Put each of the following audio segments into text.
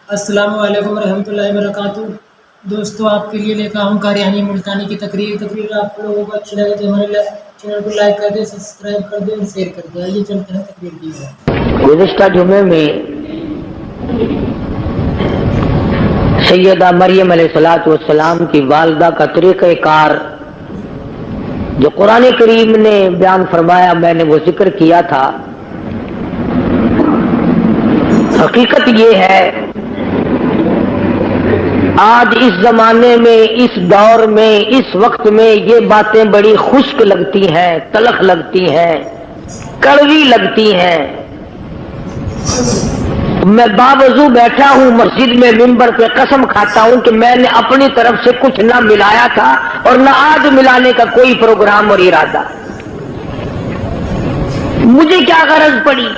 السلام علیکم ورحمۃ اللہ وبرکاتہ۔ دوستوں، آپ کے لیے لے کر ہوں قاریانی ملتانی کی تقریر آپ لوگوں کو اچھی لگے تو ہمارے چینل کو لائک کر دیں، سبسکرائب کر دیں اور شیئر کر دیں۔ آئیے چلتے ہیں تقریر کی طرف۔ گزشتہ جمعے میں سیدہ مریم علیہ الصلوۃ والسلام کی والدہ کا طریقہ کار جو قرآن کریم نے بیان فرمایا، میں نے وہ ذکر کیا تھا۔ حقیقت یہ ہے، آج اس زمانے میں، اس دور میں، اس وقت میں یہ باتیں بڑی خشک لگتی ہیں، تلخ لگتی ہیں، کڑوی لگتی ہیں۔ میں باوضو بیٹھا ہوں مسجد میں ممبر پہ، قسم کھاتا ہوں کہ میں نے اپنی طرف سے کچھ نہ ملایا تھا اور نہ آج ملانے کا کوئی پروگرام اور ارادہ۔ مجھے کیا غرض پڑی؟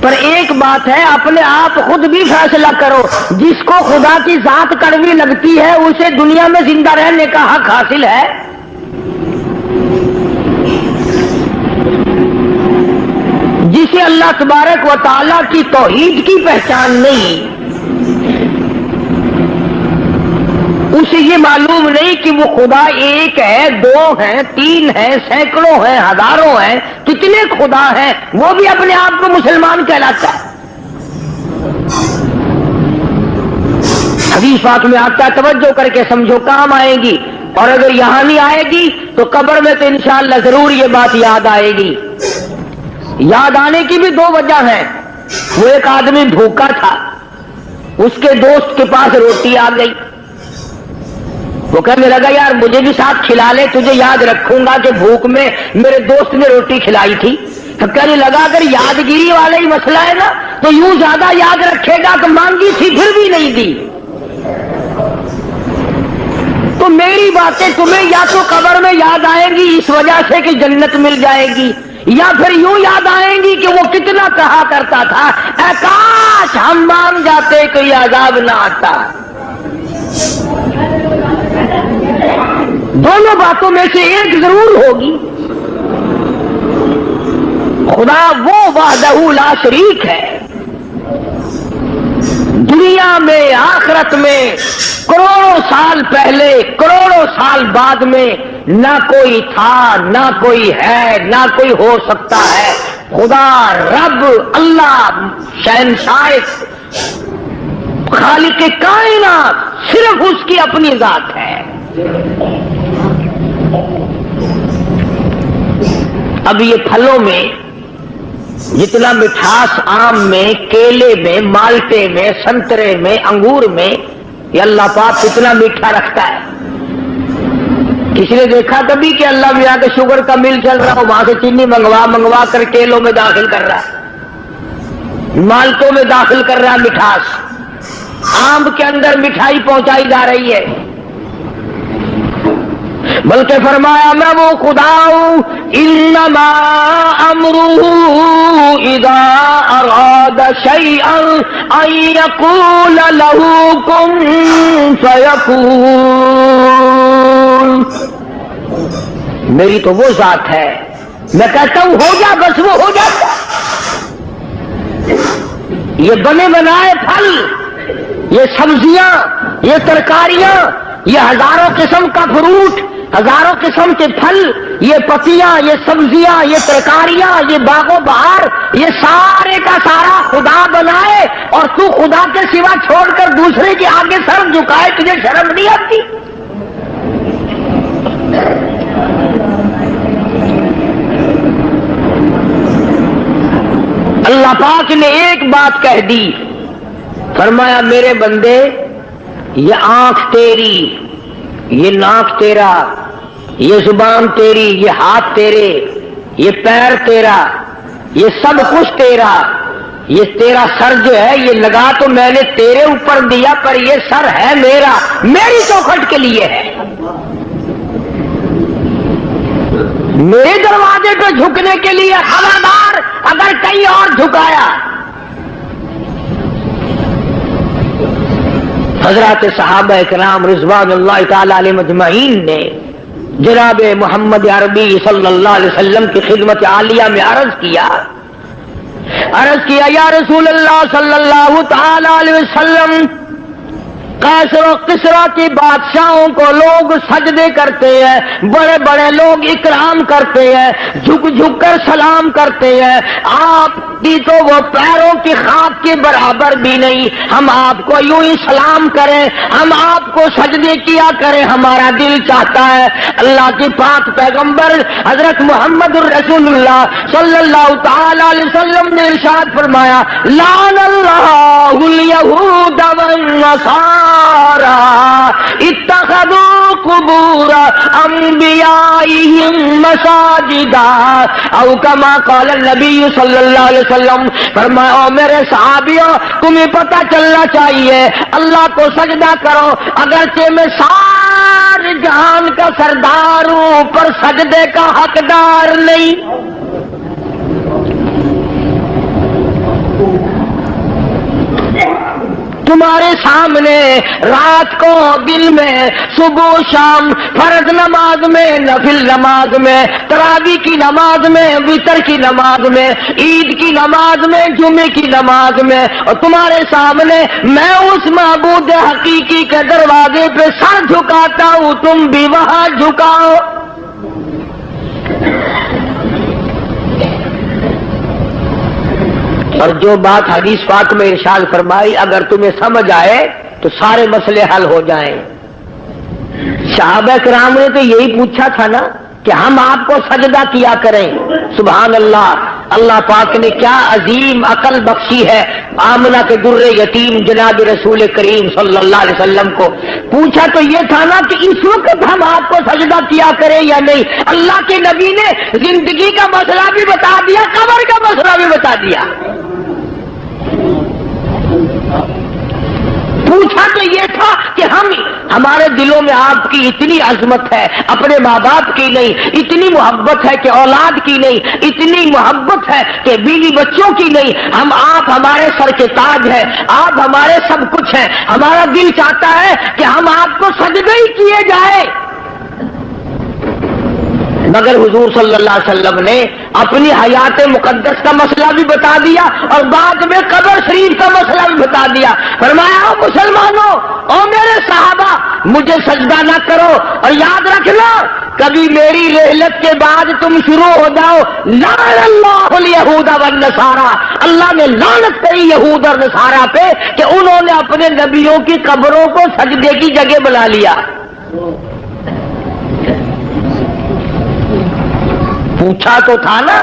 پر ایک بات ہے، اپنے آپ خود بھی فیصلہ کرو، جس کو خدا کی ذات کڑوی لگتی ہے اسے دنیا میں زندہ رہنے کا حق حاصل ہے؟ جسے اللہ تبارک و تعالیٰ کی توحید کی پہچان نہیں، اسے یہ معلوم نہیں کہ وہ خدا ایک ہے، دو ہیں، تین ہیں، سینکڑوں ہیں، ہزاروں ہیں، کتنے خدا ہیں، وہ بھی اپنے آپ کو مسلمان کہلاتا ہے۔ حدیث پاک میں آتا ہے، توجہ کر کے سمجھو، کام آئے گی، اور اگر یہاں نہیں آئے گی تو قبر میں تو انشاءاللہ ضرور یہ بات یاد آئے گی۔ یاد آنے کی بھی دو وجہ ہیں۔ وہ ایک آدمی بھوکا تھا، اس کے دوست کے پاس روٹی آ گئی، وہ کہنے لگا یار مجھے بھی ساتھ کھلا لے، تجھے یاد رکھوں گا کہ بھوک میں میرے دوست نے روٹی کھلائی تھی۔ تو کہنے لگا اگر یادگیری والا ہی مسئلہ ہے نا تو یوں زیادہ یاد رکھے گا کہ مانگی تھی پھر بھی نہیں دی۔ تو میری باتیں تمہیں یا تو قبر میں یاد آئیں گی اس وجہ سے کہ جنت مل جائے گی، یا پھر یوں یاد آئیں گی کہ وہ کتنا کہا کرتا تھا اے کاش ہم مان جاتے کہ یہ عذاب نہ آتا۔ دونوں باتوں میں سے ایک ضرور ہوگی۔ خدا وہ وحدہ لا شریک ہے، دنیا میں آخرت میں کروڑوں سال پہلے کروڑوں سال بعد میں نہ کوئی تھا، نہ کوئی ہے، نہ کوئی ہو سکتا ہے۔ خدا رب اللہ شہنشاہ خالق کائنات صرف اس کی اپنی ذات ہے۔ اب یہ پھلوں میں جتنا مٹھاس آم میں، کیلے میں، مالٹے میں، سنترے میں، انگور میں، یہ اللہ پاک کتنا میٹھا رکھتا ہے۔ کسی نے دیکھا کبھی کہ اللہ میاں کے شوگر کا مل چل رہا ہو، وہاں سے چینی منگوا کر کیلوں میں داخل کر رہا ہے، مالٹوں میں داخل کر رہا ہے مٹھاس، آم کے اندر مٹھائی پہنچائی جا رہی ہے۔ بلکہ فرمایا میں وہ خدا ہوں، انما امرہ اذا اراد شیئا ان یقول له کن فیکون۔ میری تو وہ ذات ہے، میں کہتا ہوں ہو جا، بس وہ ہو جاتا۔ یہ بنے بنائے پھل، یہ سبزیاں، یہ ترکاریاں، یہ ہزاروں قسم کا فروٹ، ہزاروں قسم کے پھل، یہ پتیاں، یہ سبزیاں، یہ ترکاریاں، یہ باغ و بہار، یہ سارے کا سارا خدا بنائے اور تو خدا کے سوا چھوڑ کر دوسرے کے آگے سر جھکائے، تجھے شرم نہیں آتی؟ اللہ پاک نے ایک بات کہہ دی، فرمایا میرے بندے یہ آنکھ تیری، یہ ناک تیرا، یہ زبان تیری، یہ ہاتھ تیرے، یہ پیر تیرا، یہ سب کچھ تیرا، یہ تیرا سر جو ہے یہ لگا تو میں نے تیرے اوپر دیا، پر یہ سر ہے میرا، میری چوکھٹ کے لیے ہے، میرے دروازے پہ جھکنے کے لیے۔ خبردار اگر کہیں اور جھکایا۔ حضرات صحابہ کرام رضوان اللہ تعالی علیہم اجمعین نے جناب محمد عربی صلی اللہ علیہ وسلم کی خدمت عالیہ میں عرض کیا عرض کیا یا رسول اللہ صلی اللہ تعالی علیہ وسلم، قیصر و کسریٰ کی بادشاہوں کو لوگ سجدے کرتے ہیں، بڑے بڑے لوگ اکرام کرتے ہیں، جھک جھک کر سلام کرتے ہیں، آپ کی تو وہ پیروں کی خاک کے برابر بھی نہیں، ہم آپ کو یوں ہی سلام کریں، ہم آپ کو سجدے کیا کریں، ہمارا دل چاہتا ہے۔ اللہ کے پاک پیغمبر حضرت محمد الرسول اللہ صلی اللہ تعالی علیہ وسلم نے ارشاد فرمایا، لعن اللہ الیہود والنصارى اتخذوا قبور انبیائهم مساجدا، او کما قال النبی صلی اللہ علیہ وسلم۔ فرمایا او میرے صحابیوں، تمہیں پتہ چلنا چاہیے اللہ کو سجدہ کرو، اگرچہ میں سارے جہان کا سردار ہوں پر سجدے کا حقدار نہیں۔ تمہارے سامنے رات کو دن میں صبح شام فرض نماز میں نفل نماز میں تراویح کی نماز میں وتر کی نماز میں عید کی نماز میں جمعے کی نماز میں، اور تمہارے سامنے میں اس معبود حقیقی کے دروازے پہ سر جھکاتا ہوں، تم بھی وہاں جھکاؤ۔ اور جو بات حدیث پاک میں ارشاد فرمائی اگر تمہیں سمجھ آئے تو سارے مسئلے حل ہو جائیں۔ صحابہ کرام نے تو یہی پوچھا تھا نا کہ ہم آپ کو سجدہ کیا کریں۔ سبحان اللہ، اللہ پاک نے کیا عظیم عقل بخشی ہے آمنہ کے در یتیم جناب رسول کریم صلی اللہ علیہ وسلم کو۔ پوچھا تو یہ تھا نا کہ اس وقت ہم آپ کو سجدہ کیا کریں یا نہیں۔ اللہ کے نبی نے زندگی کا مسئلہ بھی بتا دیا، قبر کا مسئلہ بھی بتا دیا۔ پوچھا تو یہ تھا کہ ہمارے دلوں میں آپ کی اتنی عظمت ہے، اپنے ماں باپ کی نہیں، اتنی محبت ہے کہ اولاد کی نہیں، اتنی محبت ہے کہ بیوی بچوں کی نہیں، آپ ہمارے سر کے تاج ہیں، آپ ہمارے سب کچھ ہیں، ہمارا دل چاہتا ہے کہ ہم آپ کو سجدہ ہی کیے جائے۔ مگر حضور صلی اللہ علیہ وسلم نے اپنی حیات مقدس کا مسئلہ بھی بتا دیا اور بعد میں قبر شریف کا مسئلہ بھی بتا دیا۔ فرمایا او مسلمانوں، او میرے صحابہ، مجھے سجدہ نہ کرو، اور یاد رکھنا کبھی میری رحلت کے بعد تم شروع ہو جاؤ لعن اللہ الیہود والنصارى، اللہ نے لعنت کری یہود اور نصارہ پہ کہ انہوں نے اپنے نبیوں کی قبروں کو سجدے کی جگہ بنا لیا۔ پوچھا تو تھا نا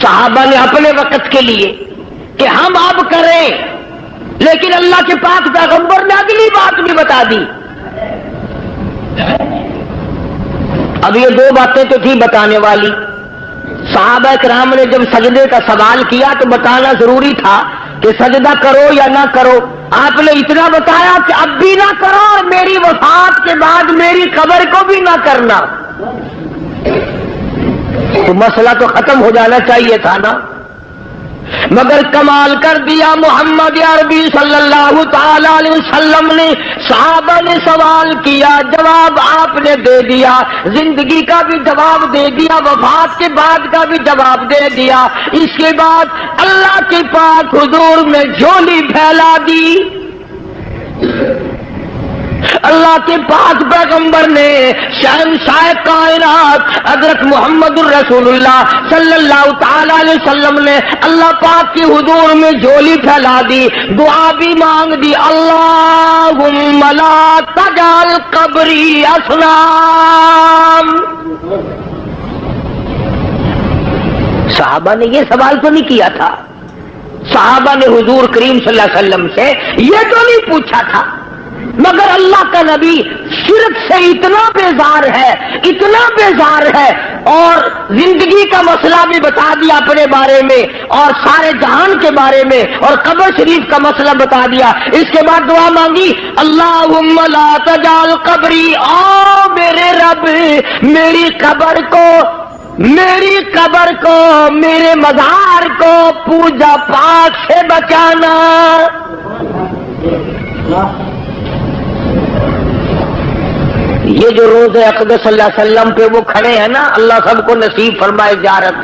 صحابہ نے اپنے وقت کے لیے کہ ہم اب کریں، لیکن اللہ کے پاک پیغمبر نے اگلی بات بھی بتا دی۔ اب یہ دو باتیں تو تھی بتانے والی۔ صحابہ کرام نے جب سجدے کا سوال کیا تو بتانا ضروری تھا کہ سجدہ کرو یا نہ کرو۔ آپ نے اتنا بتایا کہ اب بھی نہ کرو اور میری وفات کے بعد میری قبر کو بھی نہ کرنا، تو مسئلہ تو ختم ہو جانا چاہیے تھا نا۔ مگر کمال کر دیا محمد عربی صلی اللہ تعالی علیہ وسلم نے۔ صحابہ نے سوال کیا، جواب آپ نے دے دیا، زندگی کا بھی جواب دے دیا، وفات کے بعد کا بھی جواب دے دیا۔ اس کے بعد اللہ کے پاک حضور میں جھولی پھیلا دی۔ اللہ کے پاک پیغمبر نے شہنشاہ کائنات حضرت محمد الرسول اللہ صلی اللہ تعالی علیہ وسلم نے اللہ پاک کے حضور میں جھولی پھیلا دی، دعا بھی مانگ دی، اللہم لا تجعل قبری اصنام۔ صحابہ نے یہ سوال تو نہیں کیا تھا، صحابہ نے حضور کریم صلی اللہ علیہ وسلم سے یہ تو نہیں پوچھا تھا، مگر اللہ کا نبی شرک سے اتنا بیزار ہے، اتنا بیزار ہے، اور زندگی کا مسئلہ بھی بتا دیا اپنے بارے میں اور سارے جہان کے بارے میں اور قبر شریف کا مسئلہ بتا دیا۔ اس کے بعد دعا مانگی، اللہم لا تجعل قبری، او میرے رب میری قبر کو، میرے مزار کو پوجا پاٹ سے بچانا۔ یہ جو روز اقدس صلی اللہ علیہ وسلم پہ وہ کھڑے ہیں نا، اللہ سب کو نصیب فرمائے زیارت،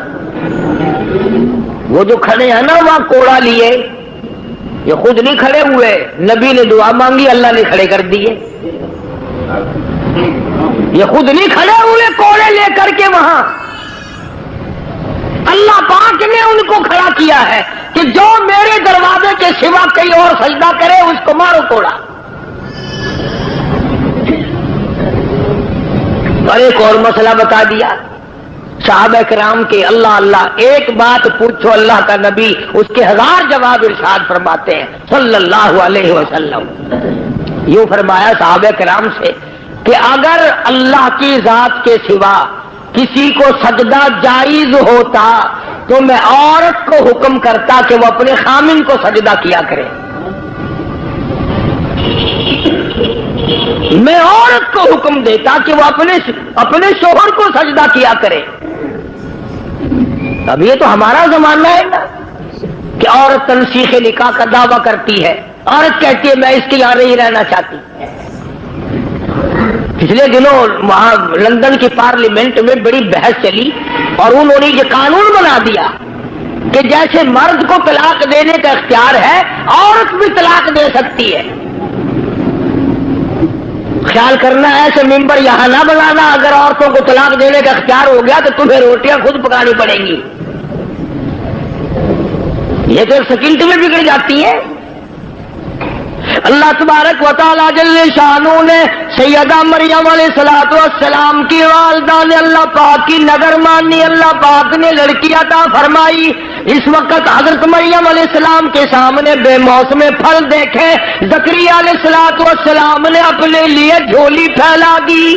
وہ جو کھڑے ہیں نا وہاں کوڑا لیے، یہ خود نہیں کھڑے ہوئے، نبی نے دعا مانگی اللہ نے کھڑے کر دیے، یہ خود نہیں کھڑے ہوئے کوڑے لے کر کے وہاں، اللہ پاک نے ان کو کھڑا کیا ہے کہ جو میرے دروازے کے سوا کہیں اور سجدہ کرے اس کو مارو کوڑا۔ اور ایک اور مسئلہ بتا دیا صحابہ کرام کے، اللہ اللہ ایک بات پوچھو اللہ کا نبی اس کے 1000 جواب ارشاد فرماتے ہیں صلی اللہ علیہ وسلم۔ یوں فرمایا صحابہ کرام سے کہ اگر اللہ کی ذات کے سوا کسی کو سجدہ جائز ہوتا تو میں عورت کو حکم کرتا کہ وہ اپنے خامن کو سجدہ کیا کرے، میں عورت کو حکم دیتا کہ وہ اپنے شوہر کو سجدہ کیا کرے۔ اب یہ تو ہمارا زمانہ ہے نا کہ عورت تنسیخ نکاح کا دعویٰ کرتی ہے، عورت کہتی ہے میں اس کے یہاں نہیں رہنا چاہتی۔ پچھلے دنوں وہاں لندن کی پارلیمنٹ میں بڑی بحث چلی اور انہوں نے یہ قانون بنا دیا کہ جیسے مرد کو طلاق دینے کا اختیار ہے عورت بھی طلاق دے سکتی ہے۔ خیال کرنا ایسے ممبر یہاں نہ بنانا، اگر عورتوں کو طلاق دینے کا اختیار ہو گیا تو تمہیں روٹیاں خود پکانی پڑیں گی، یہ تو سیکنڈ میں بگڑ جاتی ہے۔ اللہ تبارک و تعالی جل شانہ نے سیدہ مریم علیہ الصلوۃ والسلام کی والدہ نے اللہ پاک کی نظر مانی، اللہ پاک نے لڑکی عطا فرمائی۔ اس وقت حضرت مریم علیہ السلام کے سامنے بے موسم پھل دیکھے، زکریا علیہ الصلوۃ والسلام نے اپنے لیے جھولی پھیلا دی۔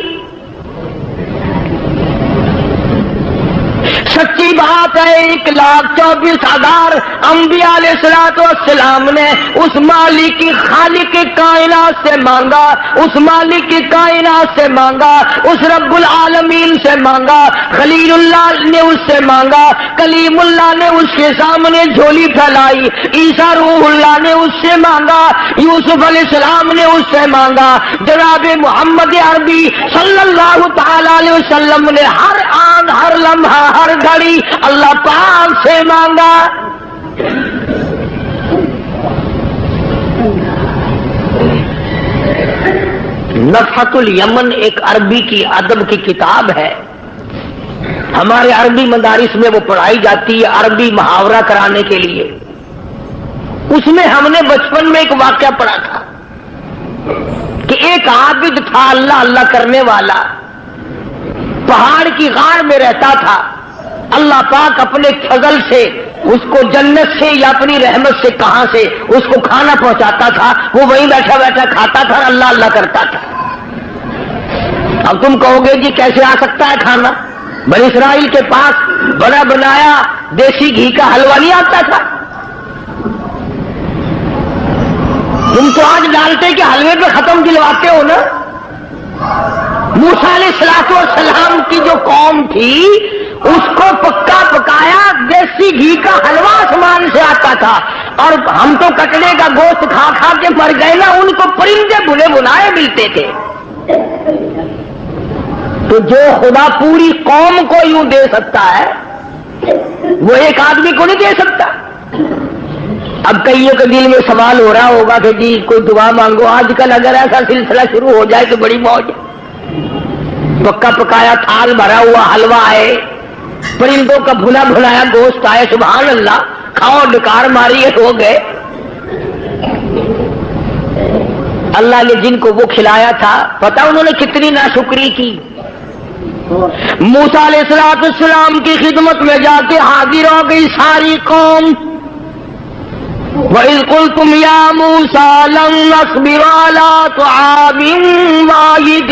سچی بات ہے 1,24,000 انبیاء علیہ الصلوۃ والسلام نے اس مالک کی خالق کائنات سے مانگا، اس مالک کی کائنات سے مانگا، اس رب العالمین سے مانگا، خلیل اللہ نے اس سے مانگا، کلیم اللہ نے اس کے سامنے جھولی پھیلائی، عیسیٰ روح اللہ نے اس سے مانگا، یوسف علیہ السلام نے اس سے مانگا، جناب محمد عربی صلی اللہ تعالی علیہ وسلم نے ہر آن ہر لمحہ ہر گھڑی اللہ پاک سے مانگا۔ نفحۃ الیمن ایک عربی کی ادب کی کتاب ہے، ہمارے عربی مدارس میں وہ پڑھائی جاتی ہے عربی محاورہ کرانے کے لیے۔ اس میں ہم نے بچپن میں ایک واقعہ پڑھا تھا کہ ایک عابد تھا اللہ اللہ کرنے والا، پہاڑ کی غار میں رہتا تھا، اللہ پاک اپنے فضل سے اس کو جنت سے یا اپنی رحمت سے کہاں سے اس کو کھانا پہنچاتا تھا، وہ وہیں بیٹھا بیٹھا کھاتا تھا اور اللہ اللہ کرتا تھا۔ اب تم کہو گے جی کیسے آ سکتا ہے کھانا؟ بنی اسرائیل کے پاس بنا بنایا دیسی گھی کا حلوہ نہیں آتا تھا؟ تم تو آج ڈالتے کہ حلوے پہ ختم دلواتے ہو نا۔ موسیٰ علیہ السلام کی جو قوم تھی اس کو پکا پکایا دیسی گھی کا حلوہ آسمان سے آتا تھا، اور ہم تو کٹڑے کا گوشت کھا کھا کے مر گئے نا، ان کو پرندے بنے بنائے ملتے تھے۔ تو جو خدا پوری قوم کو یوں دے سکتا ہے وہ ایک آدمی کو نہیں دے سکتا۔ اب کئیوں کے دل میں سوال ہو رہا ہوگا کہ جی کوئی دعا مانگو، آج کل اگر ایسا سلسلہ شروع ہو جائے تو بڑی موج، پکا پکایا تھال بھرا ہوا حلوہ آئے، پرندوں کا بھنا بھنایا گوشت آئے، سبحان اللہ، کھاؤ ڈکار ماری ہو گئے۔ اللہ نے جن کو وہ کھلایا تھا پتہ انہوں نے کتنی ناشکری کی۔ موسیٰ علیہ السلام کی خدمت میں جا کے حاضر ہو گئی ساری قوم۔ وَإِذْ قُلْتُمْ يَا مُوسَىٰ لَن نَّصْبِرَ عَلَىٰ طَعَامٍ وَاحِدٍ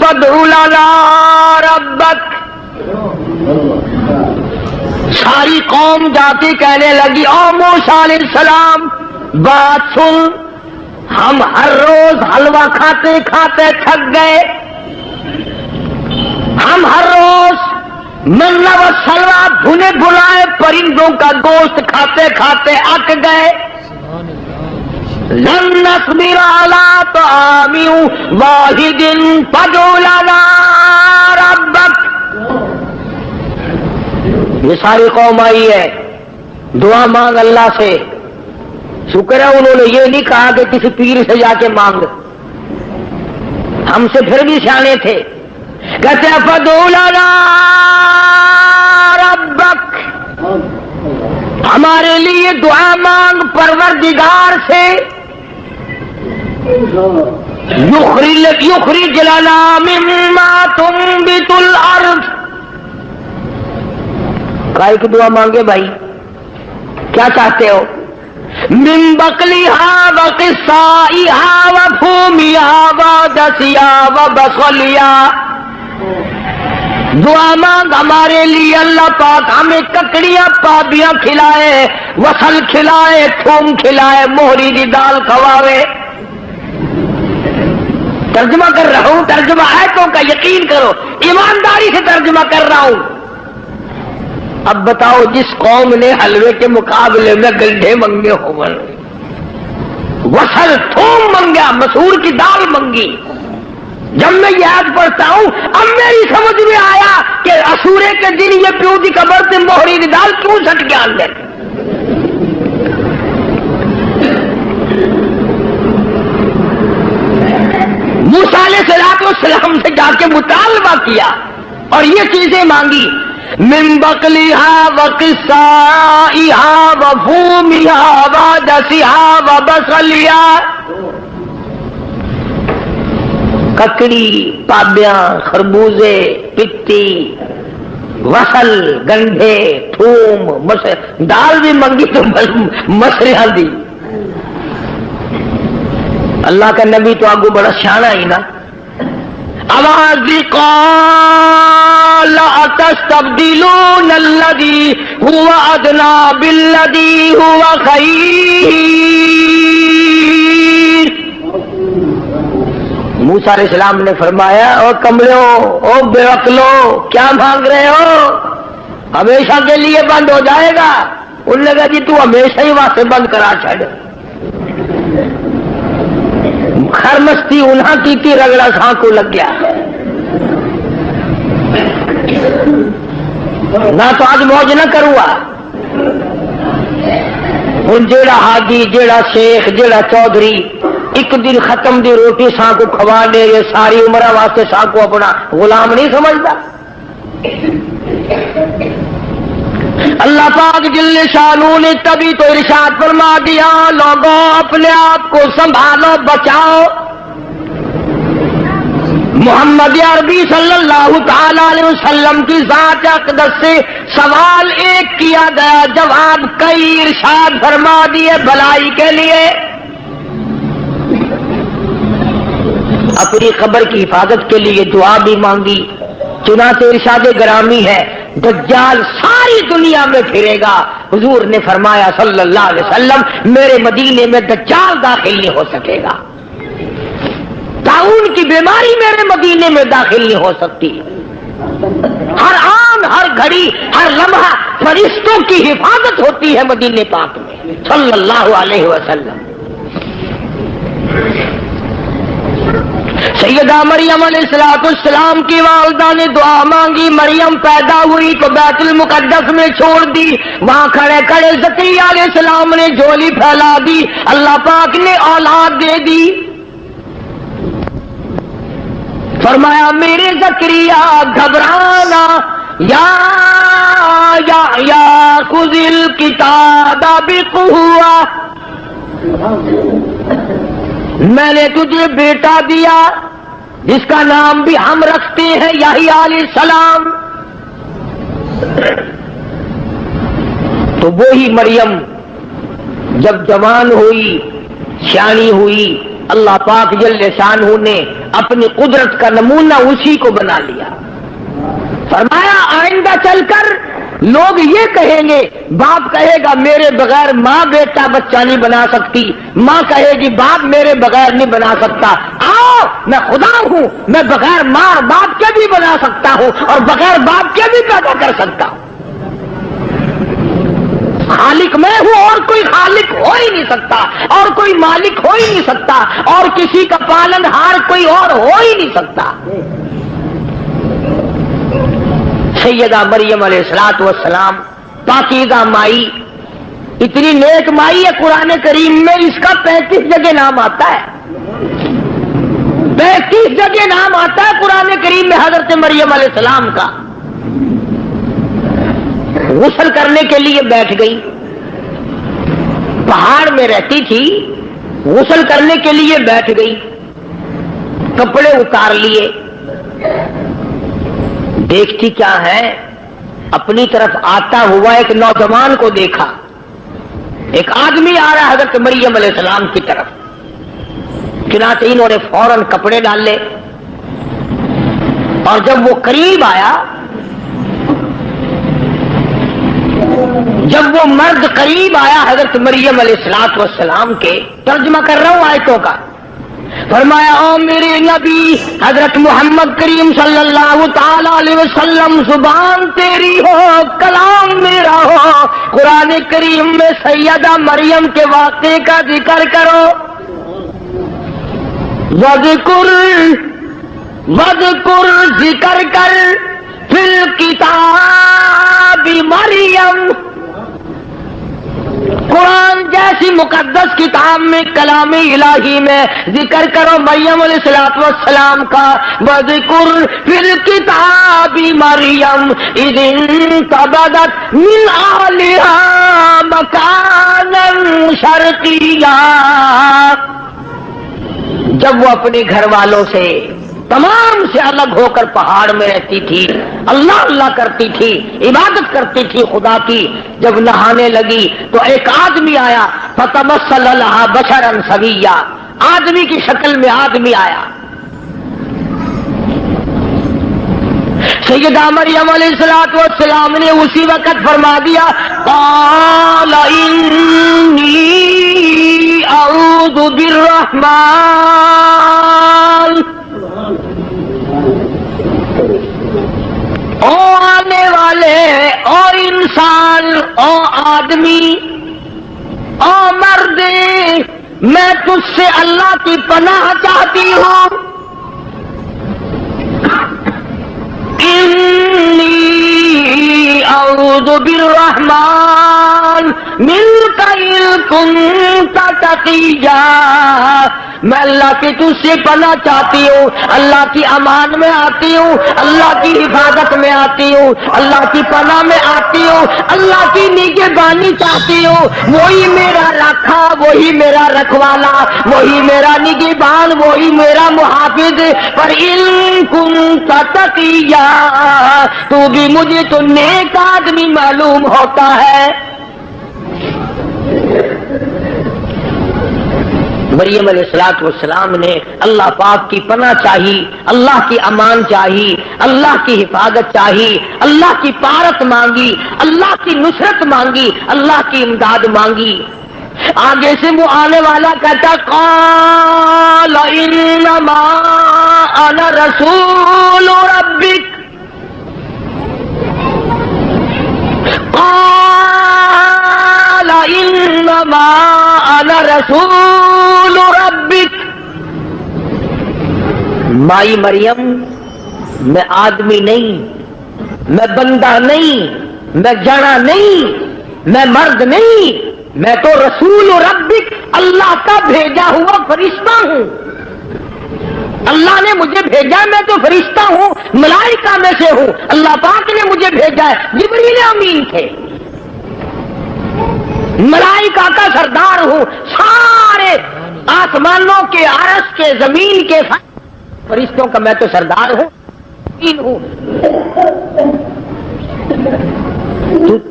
فَادْعُ لَنَا رَبَّكَ۔ ساری قوم جاتی کہنے لگی او موسیٰ علیہ السلام بات سن، ہم ہر روز حلوہ کھاتے کھاتے تھک گئے، ہم ہر روز منہ و سلوہ بھنے بھنائے پرندوں کا گوشت کھاتے کھاتے اک گئے۔ لن نصبر علی طعام واحد فادع لنا ربک۔ یہ ساری قوم آئی ہے، دعا مانگ اللہ سے. شکر ہے انہوں نے یہ نہیں کہا کہ کسی پیر سے جا کے مانگ. ہم سے پھر بھی سیانے تھے. کہتے ہیں فَادْعُ لَنَا رَبَّكَ، ہمارے لیے دعا مانگ پروردگار سے. یخرج لنا مما تنبت الارض. کائے کی دعا مانگے بھائی؟ کیا چاہتے ہو؟ من بقلها وقصائها وفومها ودسها وبصلها. دعا مانگ ہمارے لیے اللہ پاک ہمیں ککڑیاں پابیاں کھلائے، وصل کھلائے، تھوم کھلائے، موہری کی دال کھواوے. ترجمہ کر رہا ہوں، ترجمہ آیتوں کا یقین کرو، ایمانداری سے ترجمہ کر رہا ہوں. اب بتاؤ جس قوم نے حلوے کے مقابلے میں گنڈے منگے ہو، وصل تھوم منگا، مسور کی دال منگی. جب میں یہ آیت پڑھتا ہوں اب میری سمجھ میں آیا کہ اسورے کے دن یہ پیو کی قبر سے موہری کی دال کیوں سٹ کے آن دیتے. موسیٰ علیہ السلام سے جا کے مطالبہ کیا اور یہ چیزیں مانگی. من بقلها وقصائها وفومها ودسها وبصلها. ککڑی، پابیاں، خربوزے، پتی، وصل، گنڈے، تھوم، دال بھی منگی تو مسریاں دی. اللہ کا نبی تو آگو بڑا شانہ ہی نا. آواز قال اتستبدلون الذی هو ادنی بالذی هو خیر. موسیٰ علیہ السلام نے فرمایا او کملو، او بے عقلو، کیا مانگ رہے ہو؟ ہمیشہ کے لیے بند ہو جائے گا. انہوں نے کہا جی تو ہمیشہ ہی واسطے بند کرا چھڑ. خرمستی انہاں کی تھی، رگڑا ساں کو لگ گیا. نہ تو آج موج نہ کروا. ہن جیڑا حاجی، جیڑا شیخ، جیڑا چودھری ایک دن ختم دی روٹی ساں کو کھوا لے، یہ ساری عمر واسطے ساں کو اپنا غلام نہیں سمجھتا. اللہ پاک جل شانہ نے تبھی تو ارشاد فرما دیا لوگوں اپنے آپ کو سنبھالو، بچاؤ. محمد عربی صلی اللہ تعالی علیہ وسلم کی ذات اقدس سے سوال ایک کیا گیا، جواب کئی ارشاد فرما دیے بھلائی کے لیے. اپنی قبر کی حفاظت کے لیے دعا بھی مانگی. چنانچہ ارشاد گرامی ہے دجال ساری دنیا میں پھرے گا. حضور نے فرمایا صلی اللہ علیہ وسلم میرے مدینے میں دجال داخل نہیں ہو سکے گا. طاعون کی بیماری میرے مدینے میں داخل نہیں ہو سکتی. ہر آن، ہر گھڑی، ہر لمحہ فرشتوں کی حفاظت ہوتی ہے مدینے پاک میں صلی اللہ علیہ وسلم. سیدہ مریم علیہ السلام کی والدہ نے دعا مانگی. مریم پیدا ہوئی تو بیت المقدس میں چھوڑ دی. وہاں کھڑے کھڑے زکریا علیہ السلام نے جھولی پھیلا دی. اللہ پاک نے اولاد دے دی. فرمایا میرے زکریا گھبرانا، یا خذ الکتاب بقوہ، میں نے تجھے بیٹا دیا جس کا نام بھی ہم رکھتے ہیں یحییٰ علیہ السلام. تو وہی مریم جب جوان ہوئی، سیانی ہوئی، اللہ پاک جل شانہ نے اپنی قدرت کا نمونہ اسی کو بنا لیا. فرمایا آئندہ چل کر لوگ یہ کہیں گے، باپ کہے گا میرے بغیر ماں بیٹا بچہ نہیں بنا سکتی، ماں کہے گی باپ میرے بغیر نہیں بنا سکتا. آؤ میں خدا ہوں، میں بغیر ماں اور باپ کے بھی بنا سکتا ہوں اور بغیر باپ کے بھی پیدا کر سکتا ہوں. خالق میں ہوں اور کوئی خالق ہو ہی نہیں سکتا، اور کوئی مالک ہو ہی نہیں سکتا، اور کسی کا پالن ہار کوئی اور ہو ہی نہیں سکتا. سیدہ مریم علیہ السلام پاکیزہ مائی اتنی نیک مائی ہے قرآن کریم میں، اس کا 35 جگہ نام آتا ہے، 35 جگہ نام آتا ہے قرآن کریم میں حضرت مریم علیہ السلام کا۔ غسل کرنے کے لیے بیٹھ گئی، پہاڑ میں رہتی تھی، غسل کرنے کے لیے بیٹھ گئی، کپڑے اتار لیے، دیکھتی کیا ہے، اپنی طرف آتا ہوا ایک نوجوان کو دیکھا، ایک آدمی آ رہا ہے حضرت مریم علیہ السلام کی طرف، چنانچہ انہوں نے فوراً کپڑے ڈال لے، اور جب وہ قریب آیا، جب وہ مرد قریب آیا حضرت مریم علیہ السلام کے، ترجمہ کر رہا ہوں آیتوں کا، فرمایا او میرے نبی حضرت محمد کریم صلی اللہ تعالی علیہ وسلم، زبان تیری ہو کلام میرا ہو، قرآن کریم میں سیدہ مریم کے واقعے کا ذکر کرو، وذکر ذکر کر فی الکتاب مریم، قرآن جیسی مقدس کتاب میں، کلام الہی میں ذکر کرو مریم علیہ السلام کا، وذکر فی الکتاب مریم اذ انتبذت من اہلہا مکانا شرقیا، جب وہ اپنے گھر والوں سے تمام سے الگ ہو کر پہاڑ میں رہتی تھی، اللہ اللہ کرتی تھی، عبادت کرتی تھی خدا کی، جب نہانے لگی تو ایک آدمی آیا، فتمثل لها بشرا سویا، آدمی کی شکل میں آدمی آیا، سیدہ مریم علیہ السلام نے اسی وقت فرما دیا، قال انی اعوذ بالرحمن، او آنے والے، او انسان، او آدمی، او مرد، میں تجھ سے اللہ کی پناہ چاہتی ہوں، انی اعوذ بالرحمن منک ان کنت تقیا، میں اللہ کی تجھ سے پناہ چاہتی ہوں، اللہ کی امان میں آتی ہوں، اللہ کی حفاظت میں آتی ہوں، اللہ کی پناہ میں آتی ہوں، اللہ کی نگہبانی چاہتی ہوں، وہی میرا رکھا، وہی میرا رکھوالا، وہی میرا نگہبان، وہی میرا محافظ، پر ان کنت تقیا، تو بھی مجھے تو نیک آدمی معلوم ہوتا ہے۔ مریم علیہ السلام نے اللہ پاک کی پناہ چاہی، اللہ کی امان چاہی، اللہ کی حفاظت چاہی، اللہ کی پارت مانگی، اللہ کی نصرت مانگی، اللہ کی امداد مانگی۔ آگے سے وہ آنے والا کہتا، قال انما انا رسول ربک، قال انما انا رسول ربک، مائی مریم میں آدمی نہیں، میں بندہ نہیں، میں جڑا نہیں، میں مرد نہیں، میں تو رسول ربک، اللہ کا بھیجا ہوا فرشتہ ہوں، اللہ نے مجھے بھیجا ہے، میں تو فرشتہ ہوں، ملائکہ میں سے ہوں، اللہ پاک نے مجھے بھیجا ہے، جبریل امین تھے، ملائکہ کا سردار ہوں، سارے آسمانوں کے، عرش کے، زمین کے فرشتوں کا میں تو سردار ہوں،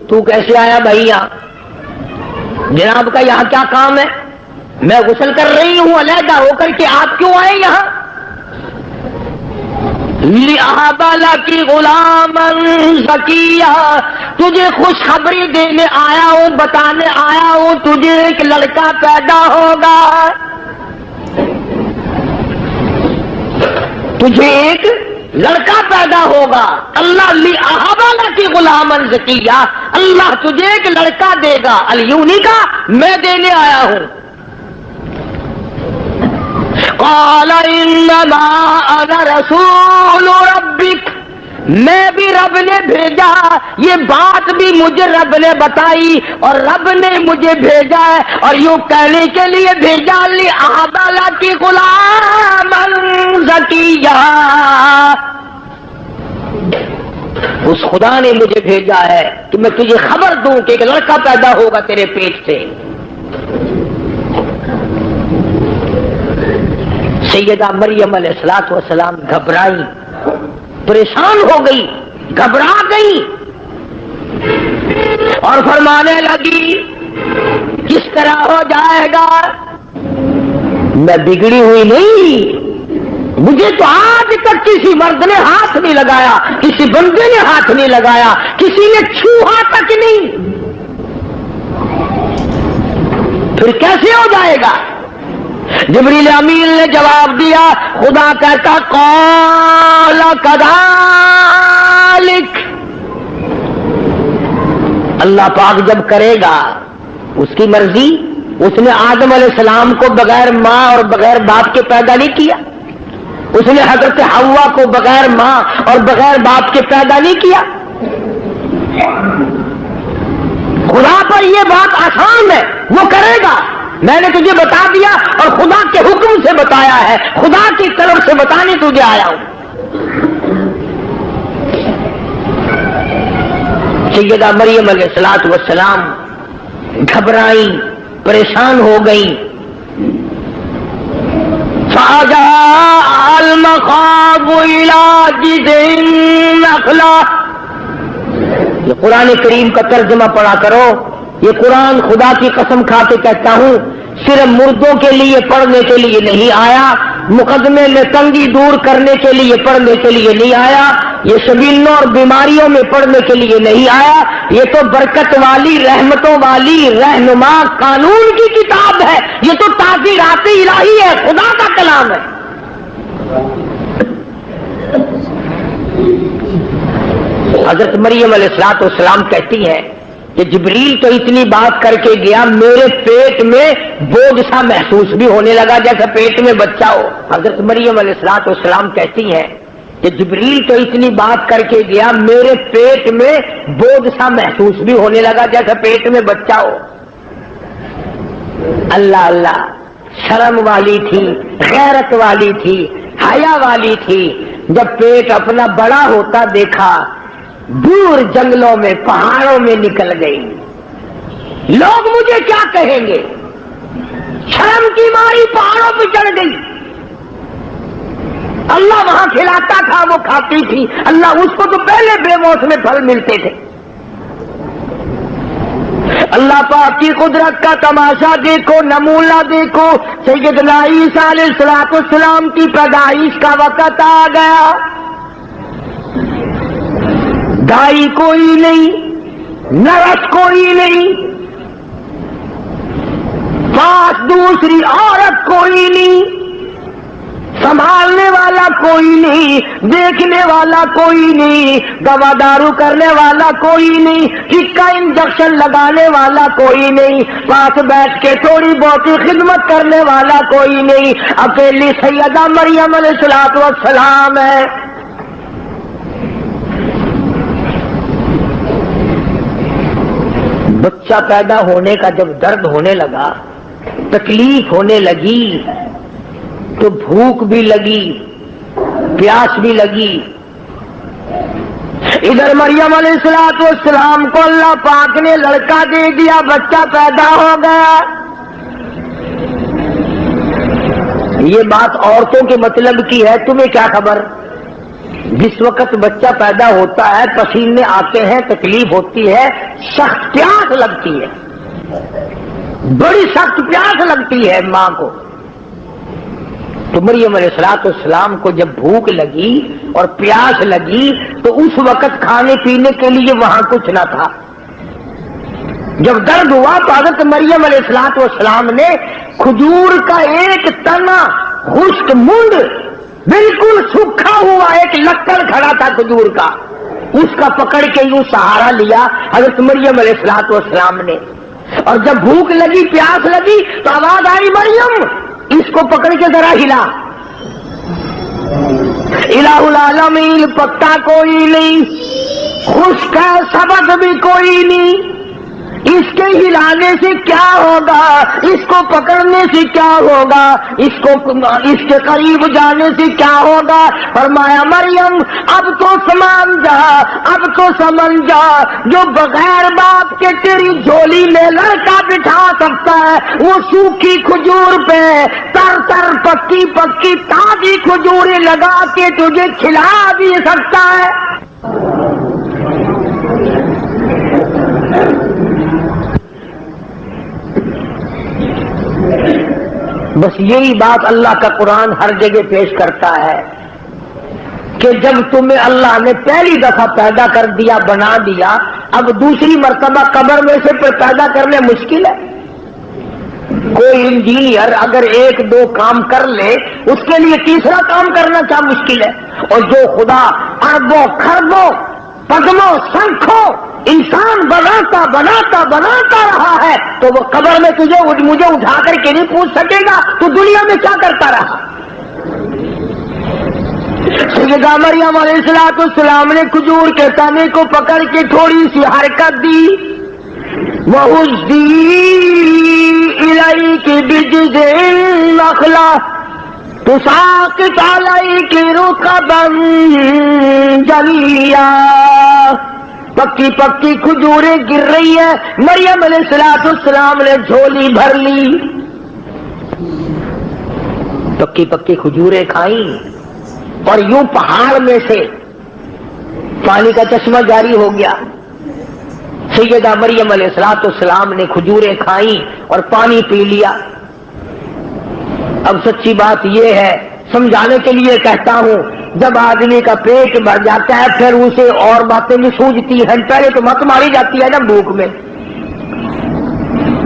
تو کیسے آیا بھائی یہاں؟ جناب کا یہاں کیا کام ہے؟ میں غسل کر رہی ہوں علیحدہ ہو کر کے، آپ کیوں آئے یہاں؟ لِأَهَبَ لَكِ غُلَامًا زَكِيًّا، تجھے خوشخبری دینے آیا ہوں، بتانے آیا ہوں، تجھے ایک لڑکا پیدا ہوگا، تجھے ایک لڑکا پیدا ہوگا، اللہ لِأَهَبَ لَكِ غُلَامًا زَكِيًّا، اللہ تجھے ایک لڑکا دے گا، الیونی کا میں دینے آیا ہوں۔ قال انما انا رسول ربک، میں بھی بھی رب نے بھیجا، یہ بات بھی مجھے رب نے بتائی اور رب نے مجھے بھیجا ہے، اور یوں کہنے کے لیے بھیجا لی احبالہ کی غلام زکیہ، اس خدا نے مجھے بھیجا ہے کہ میں تجھے خبر دوں کہ ایک لڑکا پیدا ہوگا تیرے پیٹ سے۔ سیدہ مریم علیہ السلام گھبرائی، پریشان ہو گئی، گھبرا گئی اور فرمانے لگی کس طرح ہو جائے گا؟ میں بگڑی ہوئی نہیں، مجھے تو آج تک کسی مرد نے ہاتھ نہیں لگایا، کسی بندے نے ہاتھ نہیں لگایا، کسی نے چھوہا تک نہیں، پھر کیسے ہو جائے گا؟ جبریل امین نے جواب دیا، خدا کہتا قال کذالک، اللہ پاک جب کرے گا اس کی مرضی۔ اس نے آدم علیہ السلام کو بغیر ماں اور بغیر باپ کے پیدا نہیں کیا، اس نے حضرت حوا کو بغیر ماں اور بغیر باپ کے پیدا نہیں کیا۔ خدا پر یہ بات آسان ہے، وہ کرے گا، میں نے تجھے بتا دیا اور خدا کے حکم سے بتایا ہے، خدا کی طرف سے بتانے تجھے آیا ہوں۔ سیدہ مریم علیہ السلام گھبرائی، پریشان ہو گئی۔ فَأَجَاءَ الْمَخَاضُ إِلَىٰ جِذْعِ النَّخْلَةِ، یہ قرآن کریم کا ترجمہ پڑھا کرو، یہ قرآن خدا کی قسم کھا کے کہتا ہوں صرف مردوں کے لیے پڑھنے کے لیے نہیں آیا، مقدمے میں تنگی دور کرنے کے لیے پڑھنے کے لیے نہیں آیا، یہ شبیلوں اور بیماریوں میں پڑھنے کے لیے نہیں آیا، یہ تو برکت والی، رحمتوں والی، رہنما قانون کی کتاب ہے، یہ تو تعزیرات الہی ہے، خدا کا کلام ہے۔ حضرت مریم علیہ السلام کہتی ہے کہ جبریل تو اتنی بات کر کے گیا، میرے پیٹ میں بوجھ سا محسوس بھی ہونے لگا جیسے پیٹ میں بچہ ہو۔ حضرت مریم علیہ السلام کہتی ہیں کہ جبریل تو اتنی بات کر کے گیا، میرے پیٹ میں بوجھ سا محسوس بھی ہونے لگا جیسے پیٹ میں بچہ ہو۔ اللہ اللہ، شرم والی تھی، غیرت والی تھی، حیا والی تھی، جب پیٹ اپنا بڑا ہوتا دیکھا دور جنگلوں میں پہاڑوں میں نکل گئی، لوگ مجھے کیا کہیں گے، شرم کی ماری پہاڑوں پہ چڑھ گئی۔ اللہ وہاں کھلاتا تھا، وہ کھاتی تھی، اللہ اس کو تو پہلے بے موسم پھل ملتے تھے۔ اللہ پاک کی قدرت کا تماشا دیکھو، نمونہ دیکھو، سیدنا عیسیٰ علیہ السلام کی پیدائش کا وقت آ گیا، دائی کوئی نہیں، نرس کوئی نہیں، پاس دوسری عورت کوئی نہیں، سنبھالنے والا کوئی نہیں، دیکھنے والا کوئی نہیں، دوا دارو کرنے والا کوئی نہیں، ٹکا انجیکشن لگانے والا کوئی نہیں، پاس بیٹھ کے تھوڑی بہت خدمت کرنے والا کوئی نہیں، اکیلی سیدہ مریم علیہ السلام ہے۔ بچہ پیدا ہونے کا جب درد ہونے لگا، تکلیف ہونے لگی، تو بھوک بھی لگی، پیاس بھی لگی۔ ادھر مریم علیہ السلام کو اللہ پاک نے لڑکا دے دیا، بچہ پیدا ہو گیا۔ یہ بات عورتوں کے مطلب کی ہے، تمہیں کیا خبر؟ جس وقت بچہ پیدا ہوتا ہے پسینے آتے ہیں، تکلیف ہوتی ہے، سخت پیاس لگتی ہے، بڑی سخت پیاس لگتی ہے ماں کو۔ تو مریم علیہ السلام کو جب بھوک لگی اور پیاس لگی تو اس وقت کھانے پینے کے لیے وہاں کچھ نہ تھا۔ جب درد ہوا تو حضرت مریم علیہ السلام نے کھجور کا ایک تنا، خشک منڈ، بالکل سوکھا ہوا ایک لکڑ کھڑا تھا کھجور کا، اس کا پکڑ کے یوں سہارا لیا حضرت مریم علیہ السلام نے، اور جب بھوک لگی، پیاس لگی تو آواز آئی، مریم اس کو پکڑ کے ذرا ہلا۔ الہ العالمین پکتا کوئی نہیں، خشک ہے سبز بھی کوئی نہیں، اس کے ہلانے سے کیا ہوگا، اس کو پکڑنے سے کیا ہوگا، اس کے قریب جانے سے کیا ہوگا۔ فرمایا مریم اب تو سمجھ جا جو بغیر باپ کے تیری جھولی میں لڑکا بٹھا سکتا ہے وہ سوکھی کھجور پہ تر پکی تازی کھجوریں لگا کے تجھے کھلا بھی سکتا ہے۔ بس یہی بات اللہ کا قرآن ہر جگہ پیش کرتا ہے کہ جب تمہیں اللہ نے پہلی دفعہ پیدا کر دیا، بنا دیا، اب دوسری مرتبہ قبر میں سے پیدا کرنے مشکل ہے۔ کوئی انجینئر اگر ایک دو کام کر لے اس کے لیے تیسرا کام کرنا کیا مشکل ہے؟ اور جو خدا اربوں خربوں پدموں سنکھوں انسان بناتا رہا ہے تو وہ قبر میں مجھے اٹھا کر کے نہیں پوچھ سکے گا تو دنیا میں کیا کرتا رہا؟ سیدہ مریم علیہ السلام نے کھجور کے تنے کو پکڑ کے تھوڑی سی حرکت دی، وَهُزِّي إِلَيْكِ بِجِذْعِ النَّخْلَةِ تُسَاقِطُ عَلَيْكِ رُطَبًا جَنِيًّا۔ پکی کھجوریں گر رہی ہے، مریم علیہ السلام نے جھولی بھر لی، پکی کھجوریں کھائیں اور یوں پہاڑ میں سے پانی کا چشمہ جاری ہو گیا۔ سیدہ مریم علیہ السلام نے کھجوریں کھائیں اور پانی پی لیا۔ اب سچی بات یہ ہے، سمجھانے کے لیے کہتا ہوں، جب آدمی کا پیٹ بھر جاتا ہے پھر اسے اور باتیں بھی سوجتی ہیں، پہلے تو مت ماری جاتی ہے نا بھوک میں۔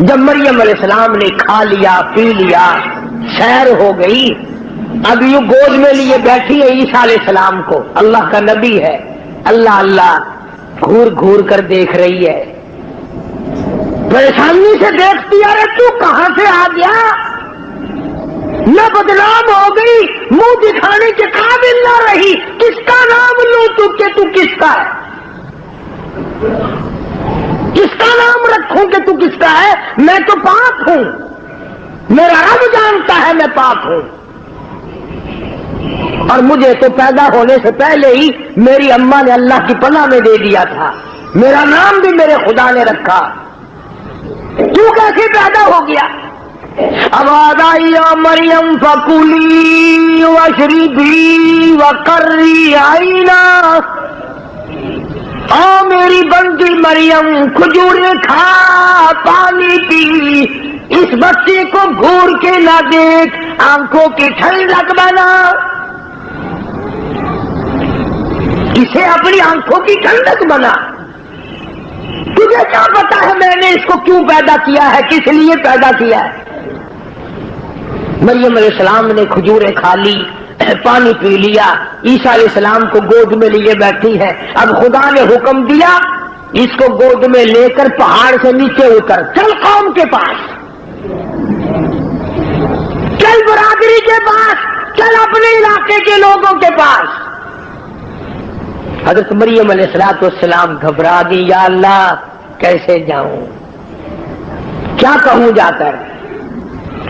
جب مریم علیہ السلام نے کھا لیا پی لیا، سیر ہو گئی، اب یوں گود میں لیے بیٹھی ہے عیسیٰ علیہ السلام کو، اللہ کا نبی ہے، اللہ گھور کر دیکھ رہی ہے، پریشانی سے دیکھتی ہے، ارے تو کہاں سے آ گیا؟ نہ بدنام ہو گئی، منہ دکھانے کے قابل نہ رہی، کس کا نام لوں تو کس کا ہے؟ کس کا نام رکھوں کہ تو کس کا ہے؟ میں تو پاک ہوں، میرا رب جانتا ہے میں پاک ہوں، اور مجھے تو پیدا ہونے سے پہلے ہی میری اماں نے اللہ کی پناہ میں دے دیا تھا، میرا نام بھی میرے خدا نے رکھا، تو کیسے پیدا ہو گیا؟ آواز آئی یا مریم فکلی واشربی وقرری عینا، او میری بندی مریم کھجوریں کھا پانی پی، اس بچے کو گھور کے نہ دیکھ، آنکھوں کی ٹھنڈک بنا، اسے اپنی آنکھوں کی ٹھنڈک بنا۔ تجھے کیا پتا ہے میں نے اس کو کیوں پیدا کیا ہے، کس لیے پیدا کیا ہے؟ مریم علیہ السلام نے کھجوریں کھا لی، پانی پی لیا، عیسیٰ علیہ السلام کو گود میں لیے بیٹھی ہے۔ اب خدا نے حکم دیا اس کو گود میں لے کر پہاڑ سے نیچے اتر، چل قوم کے پاس، چل برادری کے پاس، چل اپنے علاقے کے لوگوں کے پاس۔ حضرت مریم علیہ السلام گھبرا گئی، یا اللہ کیسے جاؤں، کیا کہوں جا کر،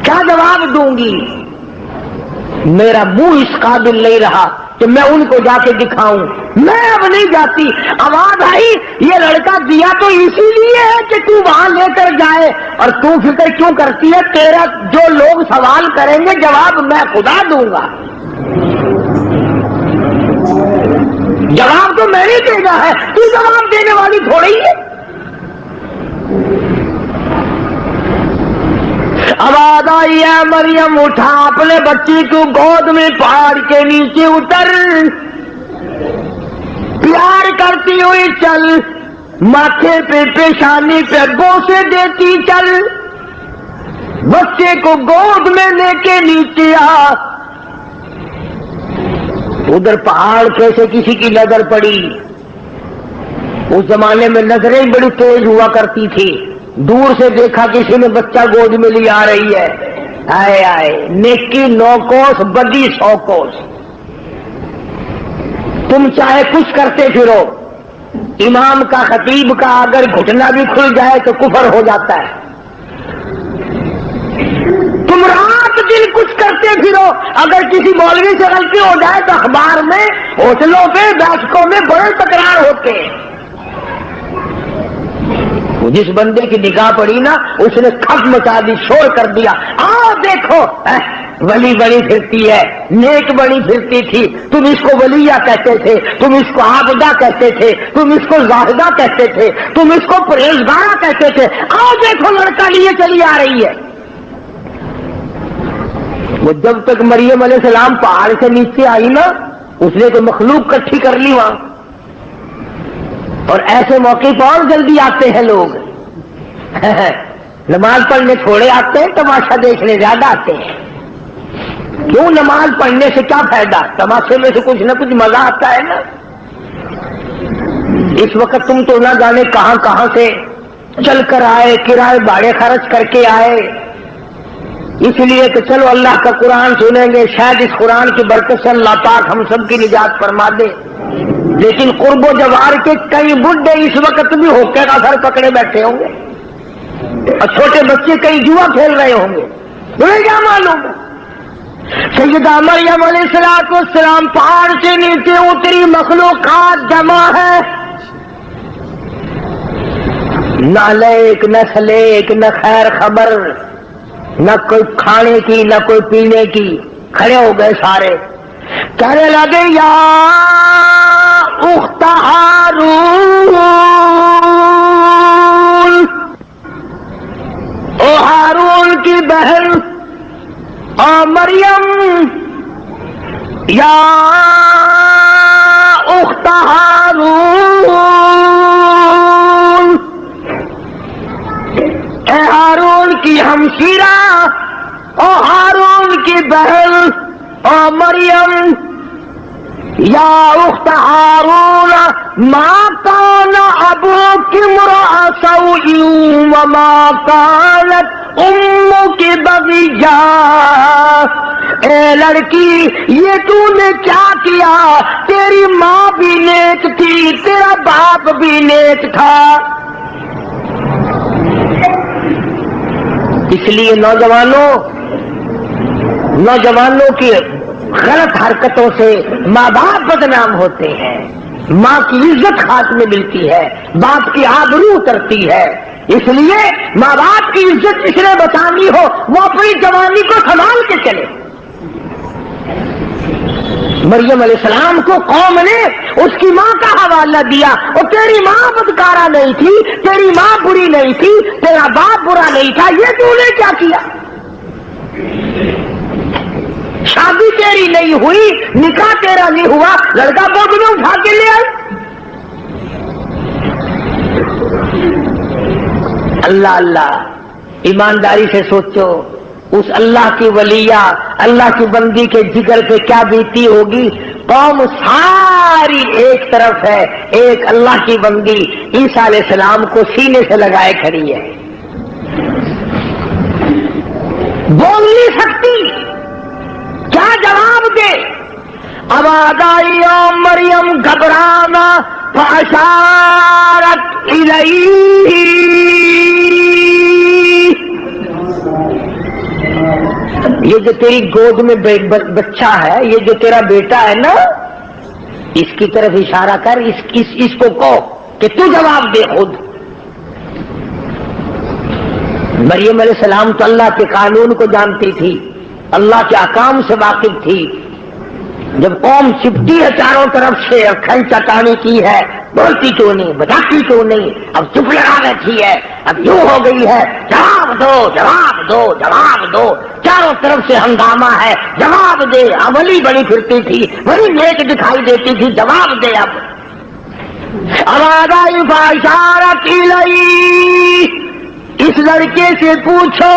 کیا جواب دوں گی؟ میرا منہ اس قابل نہیں رہا کہ میں ان کو جا کے دکھاؤں، میں اب نہیں جاتی۔ آواز آئی یہ لڑکا دیا تو اسی لیے ہے کہ تو وہاں لے کر جائے، اور تو فکر کیوں کرتی ہے؟ تیرا جو لوگ سوال کریں گے جواب میں خدا دوں گا، جواب تو میں نے دینا ہے، تو جواب دینے والی تھوڑی ہے۔ آواز آئی ہے مریم اٹھا اپنے بچی کو گود میں پہاڑ کے نیچے اتر، پیار کرتی ہوئی چل، ماتھے پہ پیشانی پہ بوسے دیتی چل، بچے کو گود میں لے کے نیچے آ۔ ادھر پہاڑ کیسے کسی کی نظر پڑی؟ اس زمانے میں نظریں بڑی تیز ہوا کرتی تھی، دور سے دیکھا کسی نے بچہ گود میں لی آ رہی ہے، آئے آئے نیکی 9 کوس بدی 100 کوس، تم چاہے کچھ کرتے پھرو امام کا خطیب کا اگر گھٹنا بھی کھل جائے تو کفر ہو جاتا ہے. تم رات دن کچھ کرتے پھرو، اگر کسی مولوی سے غلطی ہو جائے تو اخبار میں، ہوٹلوں پہ، بیٹھکوں میں بڑے تکرار ہوتے ہیں. جس بندے کی نگاہ پڑی نا اس نے کھپ مچا دی، شور کر دیا، آؤ دیکھو ولی بڑی پھرتی ہے، نیک بڑی پھرتی تھی، تم اس کو ولیہ کہتے تھے، تم اس کو عابدہ کہتے تھے، تم اس کو زاہدہ کہتے تھے، تم اس کو پرہیزگارہ کہتے تھے، آؤ دیکھو لڑکا لیے چلی آ رہی ہے. وہ جب تک مریم علیہ السلام پہاڑ سے نیچے آئی نا، اس نے تو مخلوق کٹھی کر لی وہاں. اور ایسے موقع پر اور جلدی آتے ہیں لوگ. نماز پڑھنے تھوڑے آتے ہیں، تماشا دیکھنے زیادہ آتے ہیں. کیوں؟ نماز پڑھنے سے کیا فائدہ؟ تماشے میں سے کچھ نہ کچھ مزہ آتا ہے نا. اس وقت تم تو نہ جانے کہاں کہاں سے چل کر آئے، کرائے بھاڑے خرچ کر کے آئے، اس لیے کہ چلو اللہ کا قرآن سنیں گے، شاید اس قرآن کی برکت سے اللہ پاک ہم سب کی نجات فرما دے. لیکن قرب و جوار کے کئی بڈھے اس وقت بھی ہوکے کا سر پکڑے بیٹھے ہوں گے، اور چھوٹے بچے کئی جوا کھیل رہے ہوں گے. تمہیں کیا معلوم؟ سیدہ مریم علیہ السلام پہاڑ سے نیچے اتری، مخلوقات جمع ہے، نہ لیک نہ سلیک نہ خیر خبر، نہ کوئی کھانے کی نہ کوئی پینے کی. کھڑے ہو گئے سارے، کہنے لگے یا اخت ہارون، او ہارون کی بہن، او مریم، یا اخت ہارون، اے ہارون کی ہمشیرہ، او ہارون کی بہن، او مریم، یا اخت ہارون، ما کان ابوک امرأ سوء وما کانت امک بغیہ. اے لڑکی، یہ تو نے کیا کیا؟ تیری ماں بھی نیک تھی، تیرا باپ بھی نیک تھا. اس لیے نوجوانوں کی غلط حرکتوں سے ماں باپ بدنام ہوتے ہیں، ماں کی عزت ہاتھ میں ملتی ہے، باپ کی آبرو اترتی ہے. اس لیے ماں باپ کی عزت جس نے بچانی ہو وہ اپنی جوانی کو سنبھال کے چلے. مریم علیہ السلام کو قوم نے اس کی ماں کا حوالہ دیا، اور تیری ماں بدکارہ نہیں تھی، تیری ماں بری نہیں تھی، تیرا باپ برا نہیں تھا، یہ تو نے کیا کیا؟ شادی تیری نہیں ہوئی، نکاح تیرا نہیں ہوا، لڑکا بوجھ میں اٹھا کے لے آئی. اللہ اللہ، ایمانداری سے سوچو، اس اللہ کی ولیہ، اللہ کی بندی کے جگر پہ کیا بیتی ہوگی. قوم ساری ایک طرف ہے، ایک اللہ کی بندی عیسیٰ علیہ السلام کو سینے سے لگائے کھڑی ہے، بول نہیں سکتی، کیا جواب دے؟ آواز آئی او مریم گھبرانا، فاشارت الیہ، یہ جو تیری گود میں بچہ ہے، یہ جو تیرا بیٹا ہے نا، اس کی طرف اشارہ کر، اس کو کہو کہ تو جواب دے خود. مریم علیہ السلام تو اللہ کے قانون کو جانتی تھی، اللہ کے احکام سے واقف تھی. جب قوم چپٹی ہے چاروں طرف سے، کھل چٹانی کی ہے، بولتی کیوں نہیں، بتاتی کیوں نہیں، اب چپ لگا بیٹھی ہے، اب یوں ہو گئی ہے، جواب دو جواب دو جواب دو، چاروں طرف سے ہنگامہ ہے، جواب دے. عملی بڑی پھرتی تھی، بڑی نیک دکھائی دیتی تھی، جواب دے. اب آواز آئی فاشارت الیہ، اس لڑکے سے پوچھو،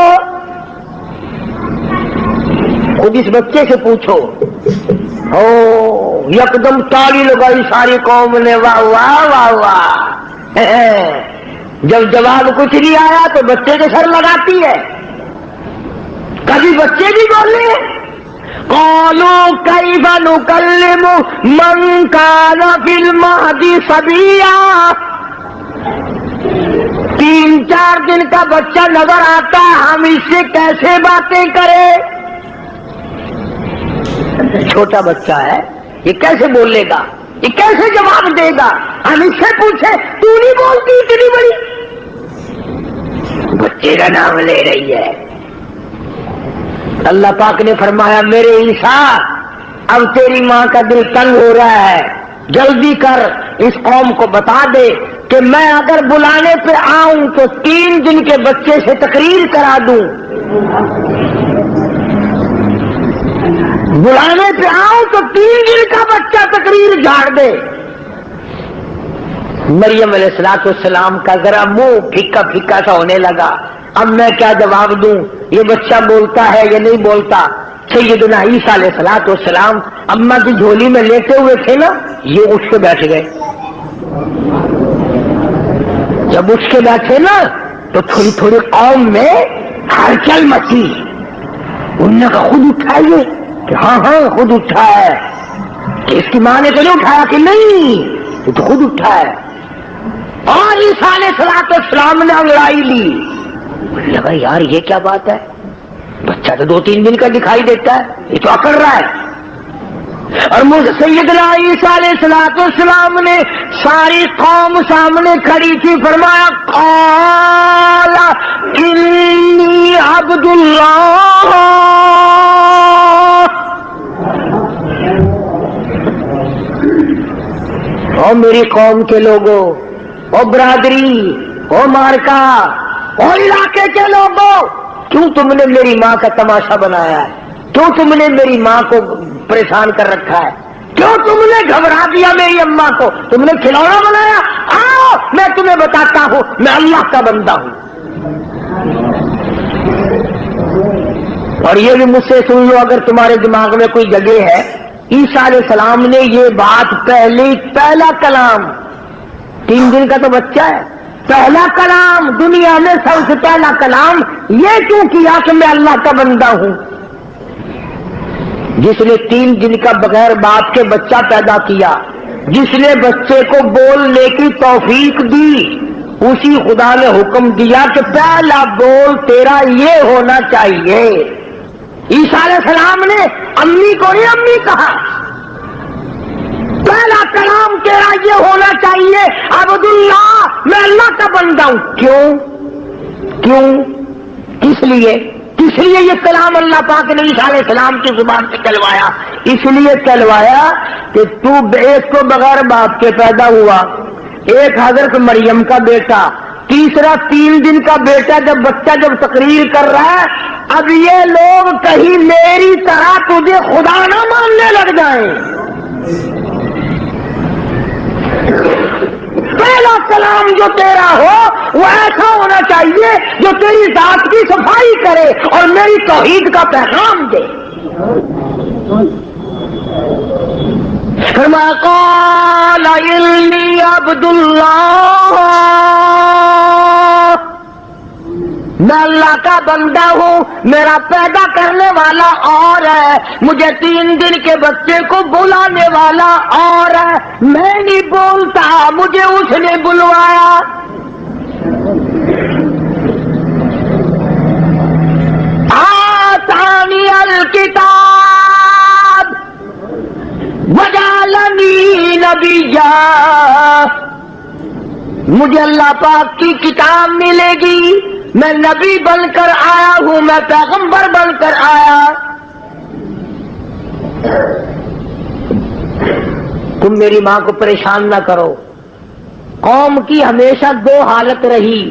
خود اس بچے سے پوچھو. او یکدم تالی لگائی ساری قوم نے، واہ واہ واہ واہ. جب جواب کچھ نہیں آیا تو بچے کے سر لگاتی ہے. کبھی بچے بھی بولے، قالوا کیف نکلم من کان فی المہد صبیا. 3-4 دن کا بچہ نظر آتا ہے، ہم اس سے کیسے باتیں کریں؟ چھوٹا بچہ ہے، یہ کیسے بولے گا، یہ کیسے جواب دے گا؟ ہم اس سے پوچھے تو نہیں بولتی اتنی بڑی، بچے کا نام لے رہی ہے. اللہ پاک نے فرمایا میرے عیسیٰ اب تیری ماں کا دل تنگ ہو رہا ہے، جلدی کر اس قوم کو بتا دے کہ میں اگر بلانے پہ آؤں تو 3 دن کے بچے سے تقریر کرا دوں، بلانے پہ آؤں تو 3 دن کا بچہ تقریر جھاڑ دے. مریم علیہ السلام کا ذرا منہ پھیکا پھیکا سا ہونے لگا. اب میں کیا جواب دوں، یہ بچہ بولتا ہے یا نہیں بولتا؟ سیدنا عیسیٰ علیہ السلام اماں کی جھولی میں لیٹے ہوئے تھے نا، یہ اٹھ کے بیٹھ گئے. جب اٹھ کے بیٹھے نا تو تھوڑی تھوڑی قوم میں ہلچل مچی. انہوں نے کہا خود اٹھائیے کہ ہاں خود اٹھا ہے. کہ اس کی ماں نے تو نہیں اٹھایا؟ کہ نہیں، یہ تو خود اٹھا ہے. اور عیسیٰ علیہ السلام نے لڑائی لی. لگا یار یہ کیا بات ہے، بچہ تو 2-3 دن کا دکھائی دیتا ہے، یہ تو اکڑ رہا ہے. اور مجھے سیدنا عیسیٰ علیہ السلام نے ساری قوم سامنے کھڑی تھی، فرمایا قال انی عبد اللہ. او میری قوم کے لوگوں، او برادری، او مارکا، او علاقے کے لوگوں، کیوں تم نے میری ماں کا تماشا بنایا ہے؟ کیوں تم نے میری ماں کو پریشان کر رکھا ہے؟ کیوں تم نے گھبرا دیا میری اماں کو؟ تم نے کھلونا بنایا؟ آؤ میں تمہیں بتاتا ہوں میں اللہ کا بندہ ہوں. اور یہ بھی مجھ سے سن لو اگر تمہارے دماغ میں کوئی جگہ ہے. عیسیٰ علیہ السلام نے یہ بات پہلا کلام، 3 دن کا تو بچہ ہے، پہلا کلام دنیا میں سب سے پہلا کلام یہ کیوں کیا کہ میں اللہ کا بندہ ہوں؟ جس نے 3 دن کا بغیر باپ کے بچہ پیدا کیا، جس نے بچے کو بولنے کی توفیق دی، اسی خدا نے حکم دیا کہ پہلا بول تیرا یہ ہونا چاہیے. عیسیٰ علیہ السلام نے امی کو نہیں امی کہا، پہلا کلام تیرا یہ ہونا چاہیے عبداللہ، میں اللہ کا بندہ ہوں. کیوں کس لیے یہ کلام اللہ پاک نے عیسیٰ علیہ السلام کی زبان سے کہلوایا؟ اس لیے کہلوایا کہ تو ایک تو بغیر باپ کے پیدا ہوا، ایک حضرت مریم کا بیٹا، تیسرا 3 دن کا بیٹا. جب بچہ تقریر کر رہا ہے، اب یہ لوگ کہیں میری طرح تجھے خدا نہ ماننے لگ جائیں. پہلا کلام جو تیرا ہو وہ ایسا ہونا چاہیے جو تیری ذات کی صفائی کرے اور میری توحید کا پیغام دے. فرمایا قال انی عبد اللہ، میں اللہ کا بندہ ہوں، میرا پیدا کرنے والا اور ہے، مجھے 3 دن کے بچے کو بلانے والا اور ہے. میں نہیں بولتا، مجھے اس نے بلوایا. آتانی الکتاب وجعلنی نبیا، مجھے اللہ پاک کی کتاب ملے گی، میں نبی بن کر آیا ہوں، میں پیغمبر بن کر آیا. تم میری ماں کو پریشان نہ کرو. قوم کی ہمیشہ 2 حالت رہی،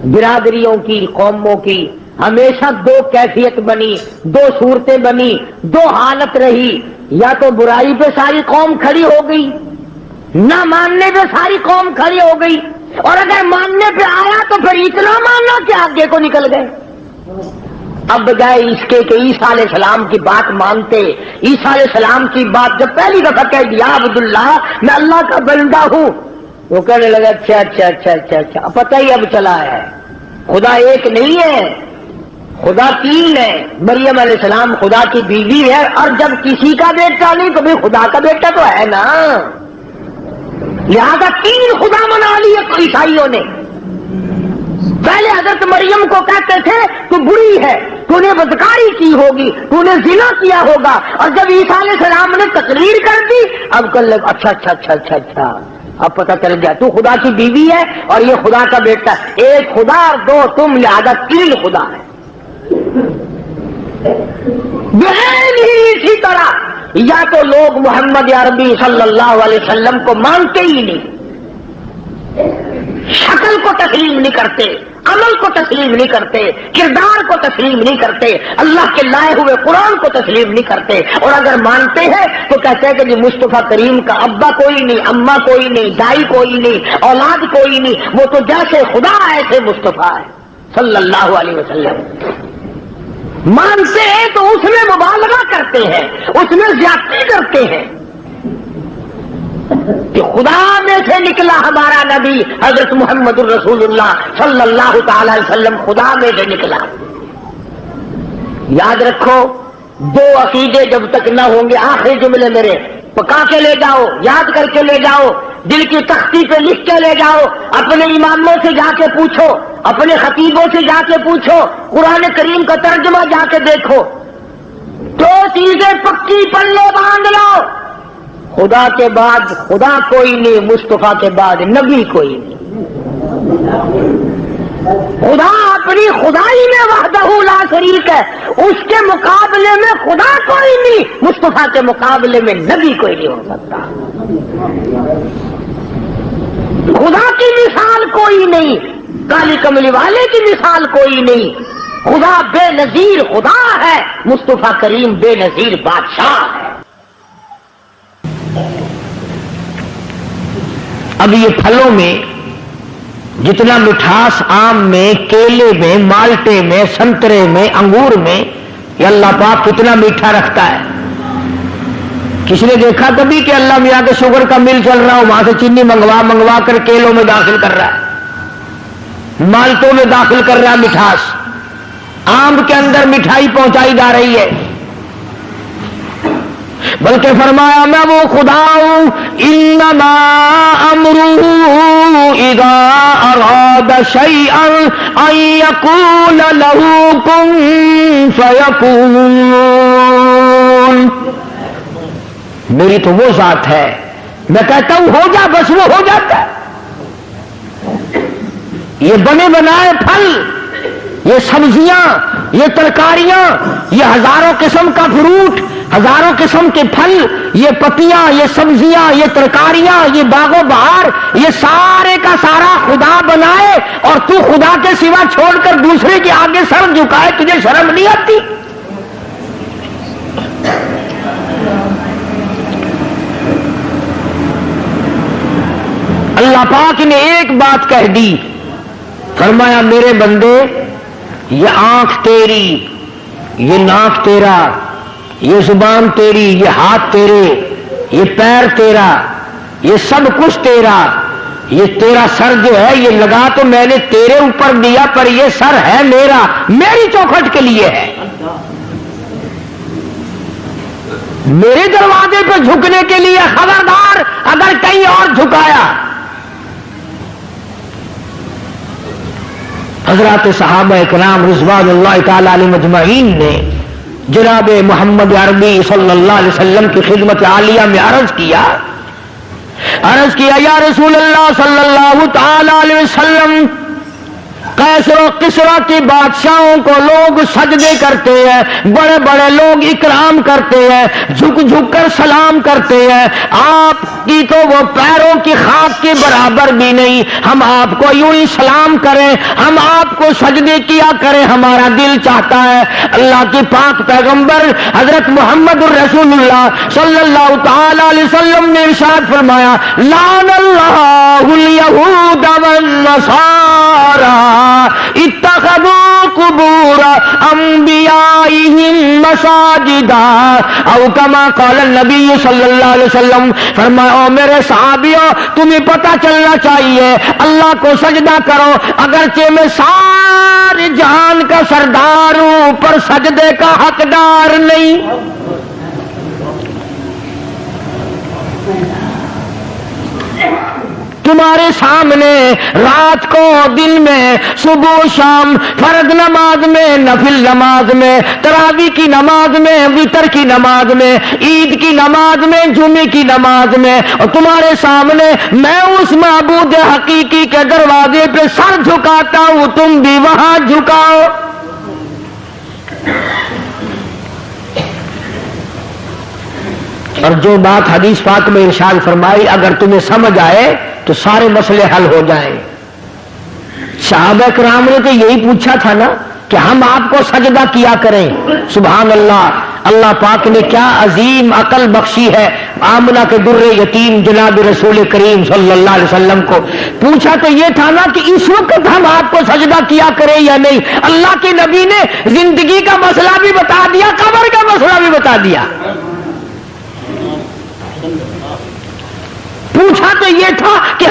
برادریوں کی، قوموں کی ہمیشہ 2 کیفیت بنی، 2 صورتیں بنی، 2 حالت رہی. یا تو برائی پہ ساری قوم کھڑی ہو گئی، نہ ماننے پہ ساری قوم کھڑی ہو گئی، اور اگر ماننے پہ آیا تو پھر اتنا ماننا کہ آگے کو نکل گئے. اب بجائے اس کے کہ عیسیٰ علیہ السلام کی بات مانتے، عیسیٰ علیہ السلام کی بات جب پہلی دفعہ کہہ دیا عبداللہ میں اللہ کا بندہ ہوں، وہ کہنے لگا اچھا، پتہ ہی اب چلا ہے خدا ایک نہیں ہے. خدا تین ہے، مریم علیہ السلام خدا کی بیوی ہے، اور جب کسی کا بیٹا نہیں تو بھی خدا کا بیٹا تو ہے نا، لہذا تین خدا منا لیے تو عیسائیوں نے۔ پہلے حضرت مریم کو کہتے تھے تو بری ہے، تو نے بدکاری کی ہوگی، تو نے زنا کیا ہوگا، اور جب عیسیٰ علیہ السلام نے تقریر کر دی اب کل لگ اچھا اچھا اچھا اچھا اچھا اب پتہ چل گیا تو خدا کی بیوی ہے اور یہ خدا کا بیٹا، ایک خدا اور دو تم، لہذا تین خدا ہے۔ بہن ہی اسی طرح یا تو لوگ محمد عربی صلی اللہ علیہ وسلم کو مانتے ہی نہیں، شکل کو تسلیم نہیں کرتے، عمل کو تسلیم نہیں کرتے، کردار کو تسلیم نہیں کرتے، اللہ کے لائے ہوئے قرآن کو تسلیم نہیں کرتے، اور اگر مانتے ہیں تو کہتے ہیں کہ جی مصطفیٰ کریم کا ابا کوئی نہیں، اماں کوئی نہیں، دائی کوئی نہیں، اولاد کوئی نہیں، وہ تو جیسے خدا ایسے مصطفیٰ ہے صلی اللہ علیہ وسلم۔ مانتے ہیں تو اس میں مبالغہ کرتے ہیں، اس میں زیادتی کرتے ہیں کہ خدا میں سے نکلا ہمارا نبی حضرت محمد الرسول اللہ صلی اللہ تعالی علیہ وسلم خدا میں سے نکلا۔ یاد رکھو، دو عقیدے جب تک نہ ہوں گے، آخری جملے میرے پکا کے لے جاؤ، یاد کر کے لے جاؤ، دل کی تختی پہ لکھ کے لے جاؤ، اپنے اماموں سے جا کے پوچھو، اپنے خطیبوں سے جا کے پوچھو، قرآن کریم کا ترجمہ جا کے دیکھو، دو چیزیں پکی پلے باندھ لو، خدا کے بعد خدا کوئی نہیں، مصطفیٰ کے بعد نبی کوئی نہیں۔ خدا اپنی خدائی میں وحدہ لا شریک ہے، اس کے مقابلے میں خدا کوئی نہیں، مصطفیٰ کے مقابلے میں نبی کوئی نہیں ہو سکتا۔ خدا کی مثال کوئی نہیں، کالی کملی والے کی مثال کوئی نہیں، خدا بے نظیر خدا ہے، مصطفیٰ کریم بے نظیر بادشاہ ہے۔ اب یہ پھلوں میں جتنا مٹھاس آم میں، کیلے میں، مالٹے میں، سنترے میں، انگور میں، یہ اللہ پاک کتنا میٹھا رکھتا ہے۔ کسی نے دیکھا کبھی کہ اللہ میاں کے شوگر کا مل چل رہا ہو، وہاں سے چینی منگوا کر کیلوں میں داخل کر رہا ہے، مالٹوں میں داخل کر رہا ہے مٹھاس، آم کے اندر مٹھائی پہنچائی جا رہی ہے، بلکہ فرمایا میں وہ خدا ہوں، انما امرہ اذا اراد شیئا ان یقول له کن فیکون، میری تو وہ ذات ہے، میں کہتا ہوں ہو جا، بس وہ ہو جاتا ہے۔ یہ بنے بنائے پھل، یہ سبزیاں، یہ ترکاریاں، یہ ہزاروں قسم کا فروٹ، ہزاروں قسم کے پھل، یہ پتیاں، یہ سبزیاں، یہ ترکاریاں، یہ باغ و بہار، یہ سارے کا سارا خدا بنائے، اور تو خدا کے سوا چھوڑ کر دوسرے کے آگے سر جھکائے، تجھے شرم نہیں آتی؟ اللہ پاک نے ایک بات کہہ دی، فرمایا میرے بندے، یہ آنکھ تیری، یہ ناک تیرا، یہ زبان تیری، یہ ہاتھ تیرے، یہ پیر تیرا، یہ سب کچھ تیرا، یہ تیرا سر جو ہے یہ لگا تو میں نے تیرے اوپر دیا، پر یہ سر ہے میرا، میری چوکھٹ کے لیے ہے، میرے دروازے پہ جھکنے کے لیے، خبردار اگر کہیں اور جھکایا۔ حضرات صحابہ کرام رضوان اللہ تعالی علیہم اجمعین نے جناب محمد عربی صلی اللہ علیہ وسلم کی خدمت عالیہ میں عرض کیا یا رسول اللہ صلی اللہ تعالی علیہ وسلم، قیصر و کسریٰ کی بادشاہوں کو لوگ سجدے کرتے ہیں، بڑے بڑے لوگ اکرام کرتے ہیں، جھک جھک کر سلام کرتے ہیں، آپ کی تو وہ پیروں کی خاک کے برابر بھی نہیں، ہم آپ کو یوں ہی سلام کریں، ہم آپ کو سجدے کیا کریں، ہمارا دل چاہتا ہے۔ اللہ کی پاک پیغمبر حضرت محمد الرسول اللہ صلی اللہ تعالی علیہ وسلم نے ارشاد فرمایا، لعن اللہ الیہود والنصارى اتخذوا قبور انبیائہم مساجدا او کما قال النبی صلی اللہ علیہ وسلم، فرمایا او میرے صحابیوں تمہیں پتہ چلنا چاہیے اللہ کو سجدہ کرو، اگرچہ میں سارے جہان کا سردار ہوں پر سجدے کا حقدار نہیں۔ تمہارے سامنے رات کو دن میں صبح شام فرض نماز میں نفل نماز میں تراویح کی نماز میں وتر کی نماز میں عید کی نماز میں جمعے کی نماز میں، اور تمہارے سامنے میں اس معبود حقیقی کے دروازے پہ سر جھکاتا ہوں، تم بھی وہاں جھکاؤ۔ اور جو بات حدیث پاک میں ارشاد فرمائی اگر تمہیں سمجھ آئے تو سارے مسئلے حل ہو جائیں۔ صحابہ کرام نے تو یہی پوچھا تھا نا کہ ہم آپ کو سجدہ کیا کریں۔ سبحان اللہ، اللہ پاک نے کیا عظیم عقل بخشی ہے آمنہ کے در یتیم جناب رسول کریم صلی اللہ علیہ وسلم کو۔ پوچھا تو یہ تھا نا کہ اس وقت ہم آپ کو سجدہ کیا کریں یا نہیں، اللہ کے نبی نے زندگی کا مسئلہ بھی بتا دیا، قبر کا مسئلہ بھی بتا دیا۔ پوچھا تو یہ تھا کہ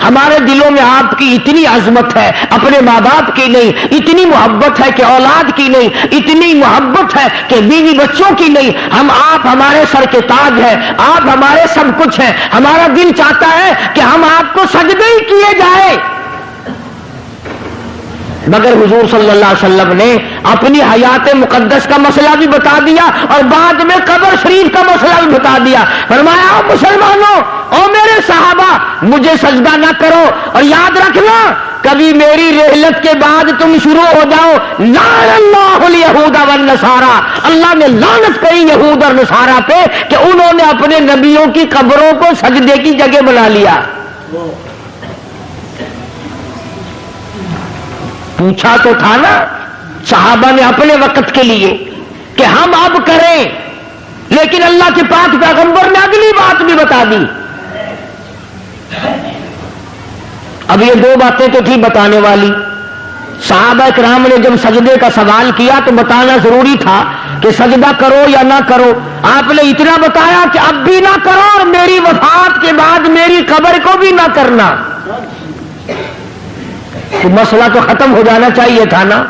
ہمارے دلوں میں آپ کی اتنی عظمت ہے، اپنے ماں باپ کی نہیں، اتنی محبت ہے کہ اولاد کی نہیں، اتنی محبت ہے کہ بیوی بچوں کی نہیں، آپ ہمارے سر کے تاج ہیں، آپ ہمارے سب کچھ ہیں، ہمارا دل چاہتا ہے کہ ہم آپ کو سجدے ہی کیے جائے۔ مگر حضور صلی اللہ علیہ وسلم نے اپنی حیات مقدس کا مسئلہ بھی بتا دیا اور بعد میں قبر شریف کا مسئلہ بھی بتا دیا۔ فرمایا او مسلمانوں، او میرے صحابہ، مجھے سجدہ نہ کرو، اور یاد رکھنا کبھی میری رحلت کے بعد تم شروع ہو جاؤ لعن اللہ الیہود والنصارى، اللہ نے لعنت کری یہود اور نصارہ پہ کہ انہوں نے اپنے نبیوں کی قبروں کو سجدے کی جگہ بنا لیا۔ پوچھا تو تھا نا صحابہ نے اپنے وقت کے لیے کہ ہم اب کریں، لیکن اللہ کے پاک پیغمبر نے اگلی بات بھی بتا دی۔ اب یہ دو باتیں تو تھی بتانے والی۔ صحابہ کرام نے جب سجدے کا سوال کیا تو بتانا ضروری تھا کہ سجدہ کرو یا نہ کرو۔ آپ نے اتنا بتایا کہ اب بھی نہ کرو اور میری وفات کے بعد میری قبر کو بھی نہ کرنا، تو مسئلہ تو ختم ہو جانا چاہیے تھا نا۔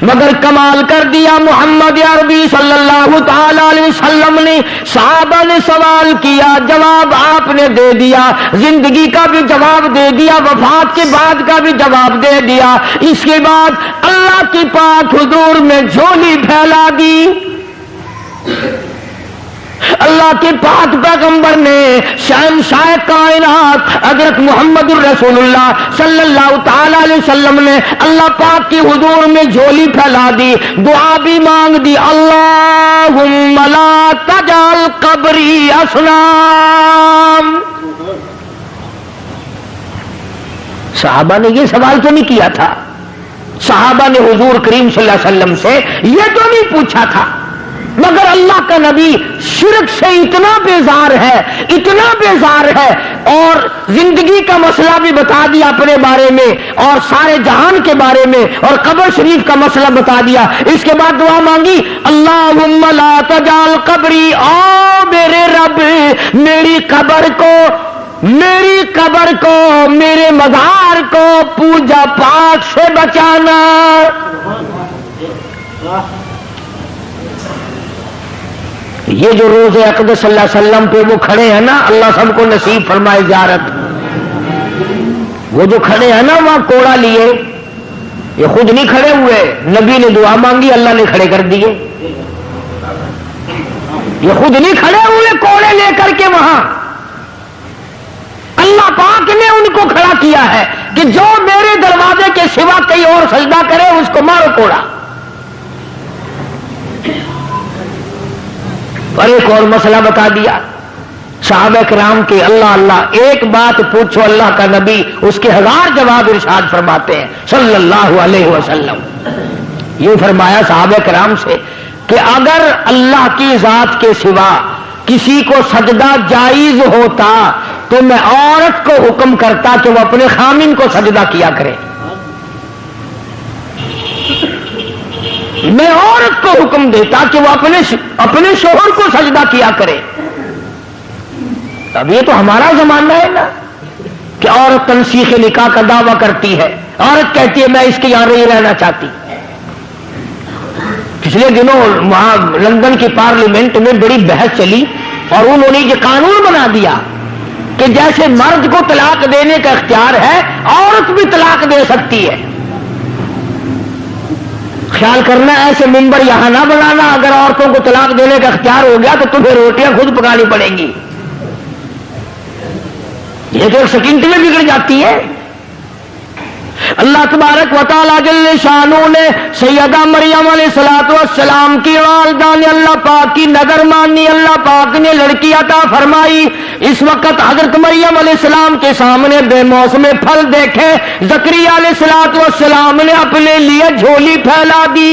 مگر کمال کر دیا محمد عربی صلی اللہ تعالی علیہ وسلم نے، صحابہ نے سوال کیا، جواب آپ نے دے دیا، زندگی کا بھی جواب دے دیا، وفات کے بعد کا بھی جواب دے دیا۔ اس کے بعد اللہ کی پاک حضور میں جھولی پھیلا دی۔ اللہ کے پاک پیغمبر نے شہنشاہ کائنات حضرت محمد الرسول اللہ صلی اللہ تعالی علیہ وسلم نے اللہ پاک کی حضور میں جھولی پھیلا دی، دعا بھی مانگ دی، اللہم لا تجعل قبری اصنام۔ صحابہ نے یہ سوال تو نہیں کیا تھا، صحابہ نے حضور کریم صلی اللہ علیہ وسلم سے یہ تو نہیں پوچھا تھا، مگر اللہ کا نبی شرک سے اتنا بیزار ہے، اتنا بیزار ہے، اور زندگی کا مسئلہ بھی بتا دیا اپنے بارے میں اور سارے جہان کے بارے میں اور قبر شریف کا مسئلہ بتا دیا۔ اس کے بعد دعا مانگی، اللہم لا تجعل قبری، او میرے رب میری قبر کو میرے مزار کو پوجا پاٹ سے بچانا۔ یہ جو روز اقدس صلی اللہ علیہ وسلم پہ وہ کھڑے ہیں نا، اللہ سب کو نصیب فرمائے زیارت، وہ جو کھڑے ہیں نا وہاں کوڑا لیے، یہ خود نہیں کھڑے ہوئے، نبی نے دعا مانگی اللہ نے کھڑے کر دیے، یہ خود نہیں کھڑے ہوئے کوڑے لے کر کے، وہاں اللہ پاک نے ان کو کھڑا کیا ہے کہ جو میرے دروازے کے سوا کہیں اور سجدہ کرے اس کو مارو کوڑا۔ اور ایک اور مسئلہ بتا دیا صحابہ کرام کے، اللہ ایک بات پوچھو اللہ کا نبی اس کے 1000 جواب ارشاد فرماتے ہیں صلی اللہ علیہ وسلم۔ یہ فرمایا صحابہ کرام سے کہ اگر اللہ کی ذات کے سوا کسی کو سجدہ جائز ہوتا تو میں عورت کو حکم کرتا کہ وہ اپنے خامن کو سجدہ کیا کرے۔ میں عورت کو حکم دیتا کہ وہ اپنے شوہر کو سجدہ کیا کرے. اب یہ تو ہمارا زمانہ ہے نا کہ عورت تنسیخ نکاح کا دعویٰ کرتی ہے. عورت کہتی ہے میں اس کے یہاں نہیں رہنا چاہتی. پچھلے دنوں وہاں لندن کی پارلیمنٹ میں بڑی بحث چلی اور انہوں نے یہ قانون بنا دیا کہ جیسے مرد کو طلاق دینے کا اختیار ہے عورت بھی طلاق دے سکتی ہے. خیال کرنا ایسے ممبر یہاں نہ بنانا. اگر عورتوں کو طلاق دینے کا اختیار ہو گیا تو تمہیں روٹیاں خود پکانی پڑیں گی. یہ تو ایک سیکنڈ میں بگڑ جاتی ہے. اللہ تبارک و تعالیٰ جل شانہ نے سیدہ مریم علیہ الصلوۃ والسلام کی والدہ نے اللہ پاک کی نظر مانی. اللہ پاک نے لڑکی عطا فرمائی. اس وقت حضرت مریم علیہ السلام کے سامنے بے موسم پھل دیکھے. زکریا علیہ الصلوۃ والسلام نے اپنے لیے جھولی پھیلا دی.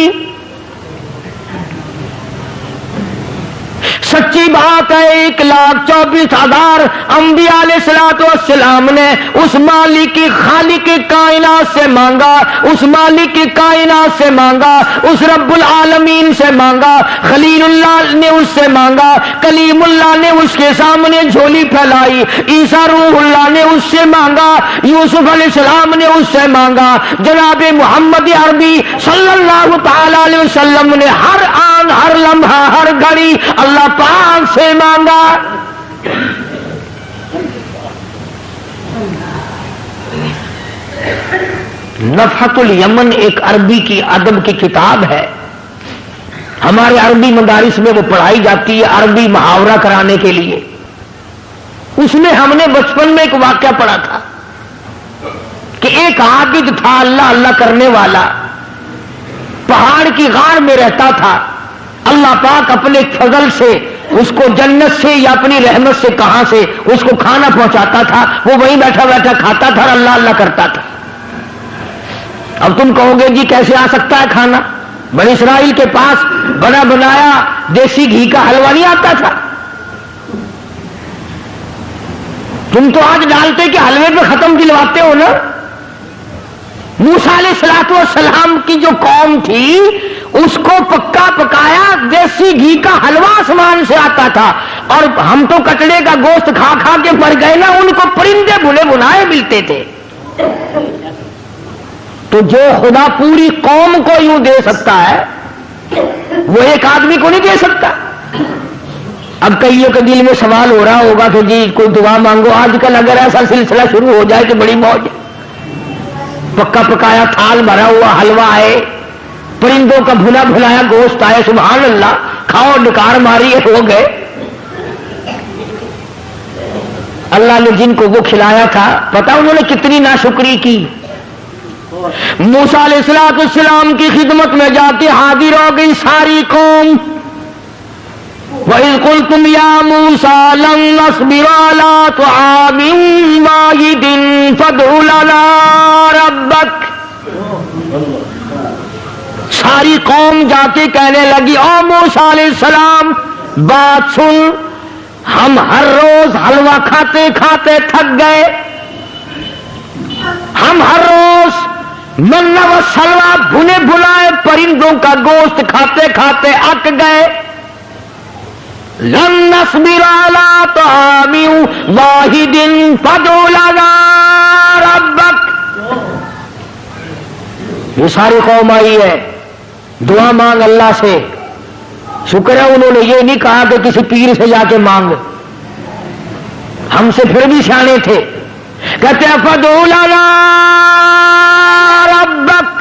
سچی بات ہے 1,24,000 انبیاء علیہ الصلوۃ والسلام نے اس مالک کی خالق کائنات سے مانگا, اس مالک کی کائنات سے مانگا, اس رب العالمین سے مانگا. خلیل اللہ نے اس سے مانگا, کلیم اللہ نے اس کے سامنے جھولی پھیلائی. عیسیٰ روح اللہ نے اس سے مانگا, یوسف علیہ السلام نے اس سے مانگا. جناب محمد عربی صلی اللہ تعالی علیہ وسلم نے ہر آن ہر لمحہ ہر گھڑی اللہ پاک سے مانگا. نفحۃ الیمن ایک عربی کی ادب کی کتاب ہے. ہمارے عربی مدارس میں وہ پڑھائی جاتی ہے عربی محاورہ کرانے کے لیے. اس میں ہم نے بچپن میں ایک واقعہ پڑھا تھا کہ ایک عابد تھا اللہ اللہ کرنے والا, پہاڑ کی غار میں رہتا تھا. اللہ پاک اپنے فضل سے اس کو جنت سے یا اپنی رحمت سے کہاں سے اس کو کھانا پہنچاتا تھا. وہ وہیں بیٹھا بیٹھا کھاتا تھا اور اللہ اللہ کرتا تھا. اب تم کہو گے جی کیسے آ سکتا ہے کھانا؟ بنی اسرائیل کے پاس بنا بنایا دیسی گھی کا حلوہ نہیں آتا تھا. تم تو آج ڈالتے کہ حلوے پہ ختم دلواتے ہو نا. موسیٰ علیہ الصلوۃ والسلام کی جو قوم تھی اس کو پکا پکایا دیسی گھی کا حلوہ آسمان سے آتا تھا. اور ہم تو کٹڑے کا گوشت کھا کھا کے مر گئے نا, ان کو پرندے بھنے بنائے ملتے تھے. تو جو خدا پوری قوم کو یوں دے سکتا ہے وہ ایک آدمی کو نہیں دے سکتا. اب کئیوں کے دل میں سوال ہو رہا ہوگا کہ جی کوئی دعا مانگو. آج کل اگر ایسا سلسلہ شروع ہو جائے تو بڑی موج. پکا پکایا تھال بھرا ہوا حلوہ آئے, پرندوں کا بھنا بھلایا گوشت آئے, سبحان اللہ, کھاؤ ڈکار ماری ہو گئے. اللہ نے جن کو وہ کھلایا تھا پتا انہوں نے کتنی ناشکری کی. موسیٰ علیہ السلام کی خدمت میں جا کے حاضر ہو گئی ساری قوم. وَإِذْ قُلْتُمْ يَا مُوسَىٰ لَن نَّصْبِرَ عَلَىٰ طَعَامٍ وَاحِدٍ فَادْعُ لَنَا رَبَّكَ. ساری قوم جا کے کہنے لگی او موسیٰ علیہ السلام بات سن, ہم ہر روز حلوہ کھاتے کھاتے تھک گئے. ہم ہر روز منہ و سلوہ بھنے بھلائے پرندوں کا گوشت کھاتے کھاتے اک گئے. لن نصبر علی طعام واحد فادع لنا ربک. یہ ساری قوم آئی ہے, دعا مانگ اللہ سے. شکر ہے انہوں نے یہ نہیں کہا کہ کسی پیر سے جا کے مانگ, ہم سے پھر بھی سیانے تھے. کہتے ہیں فادع لنا ربک.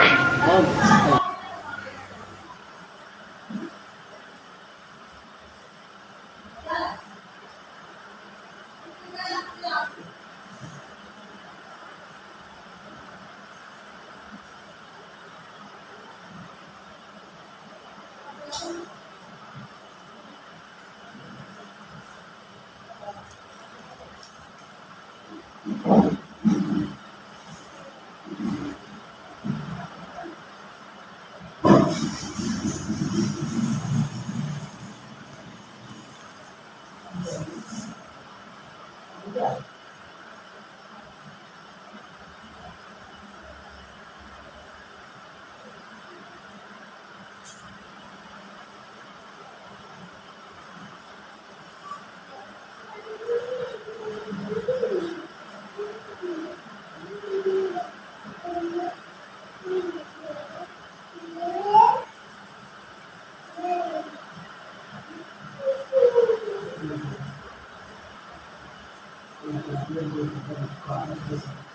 تقریر دیکھ کر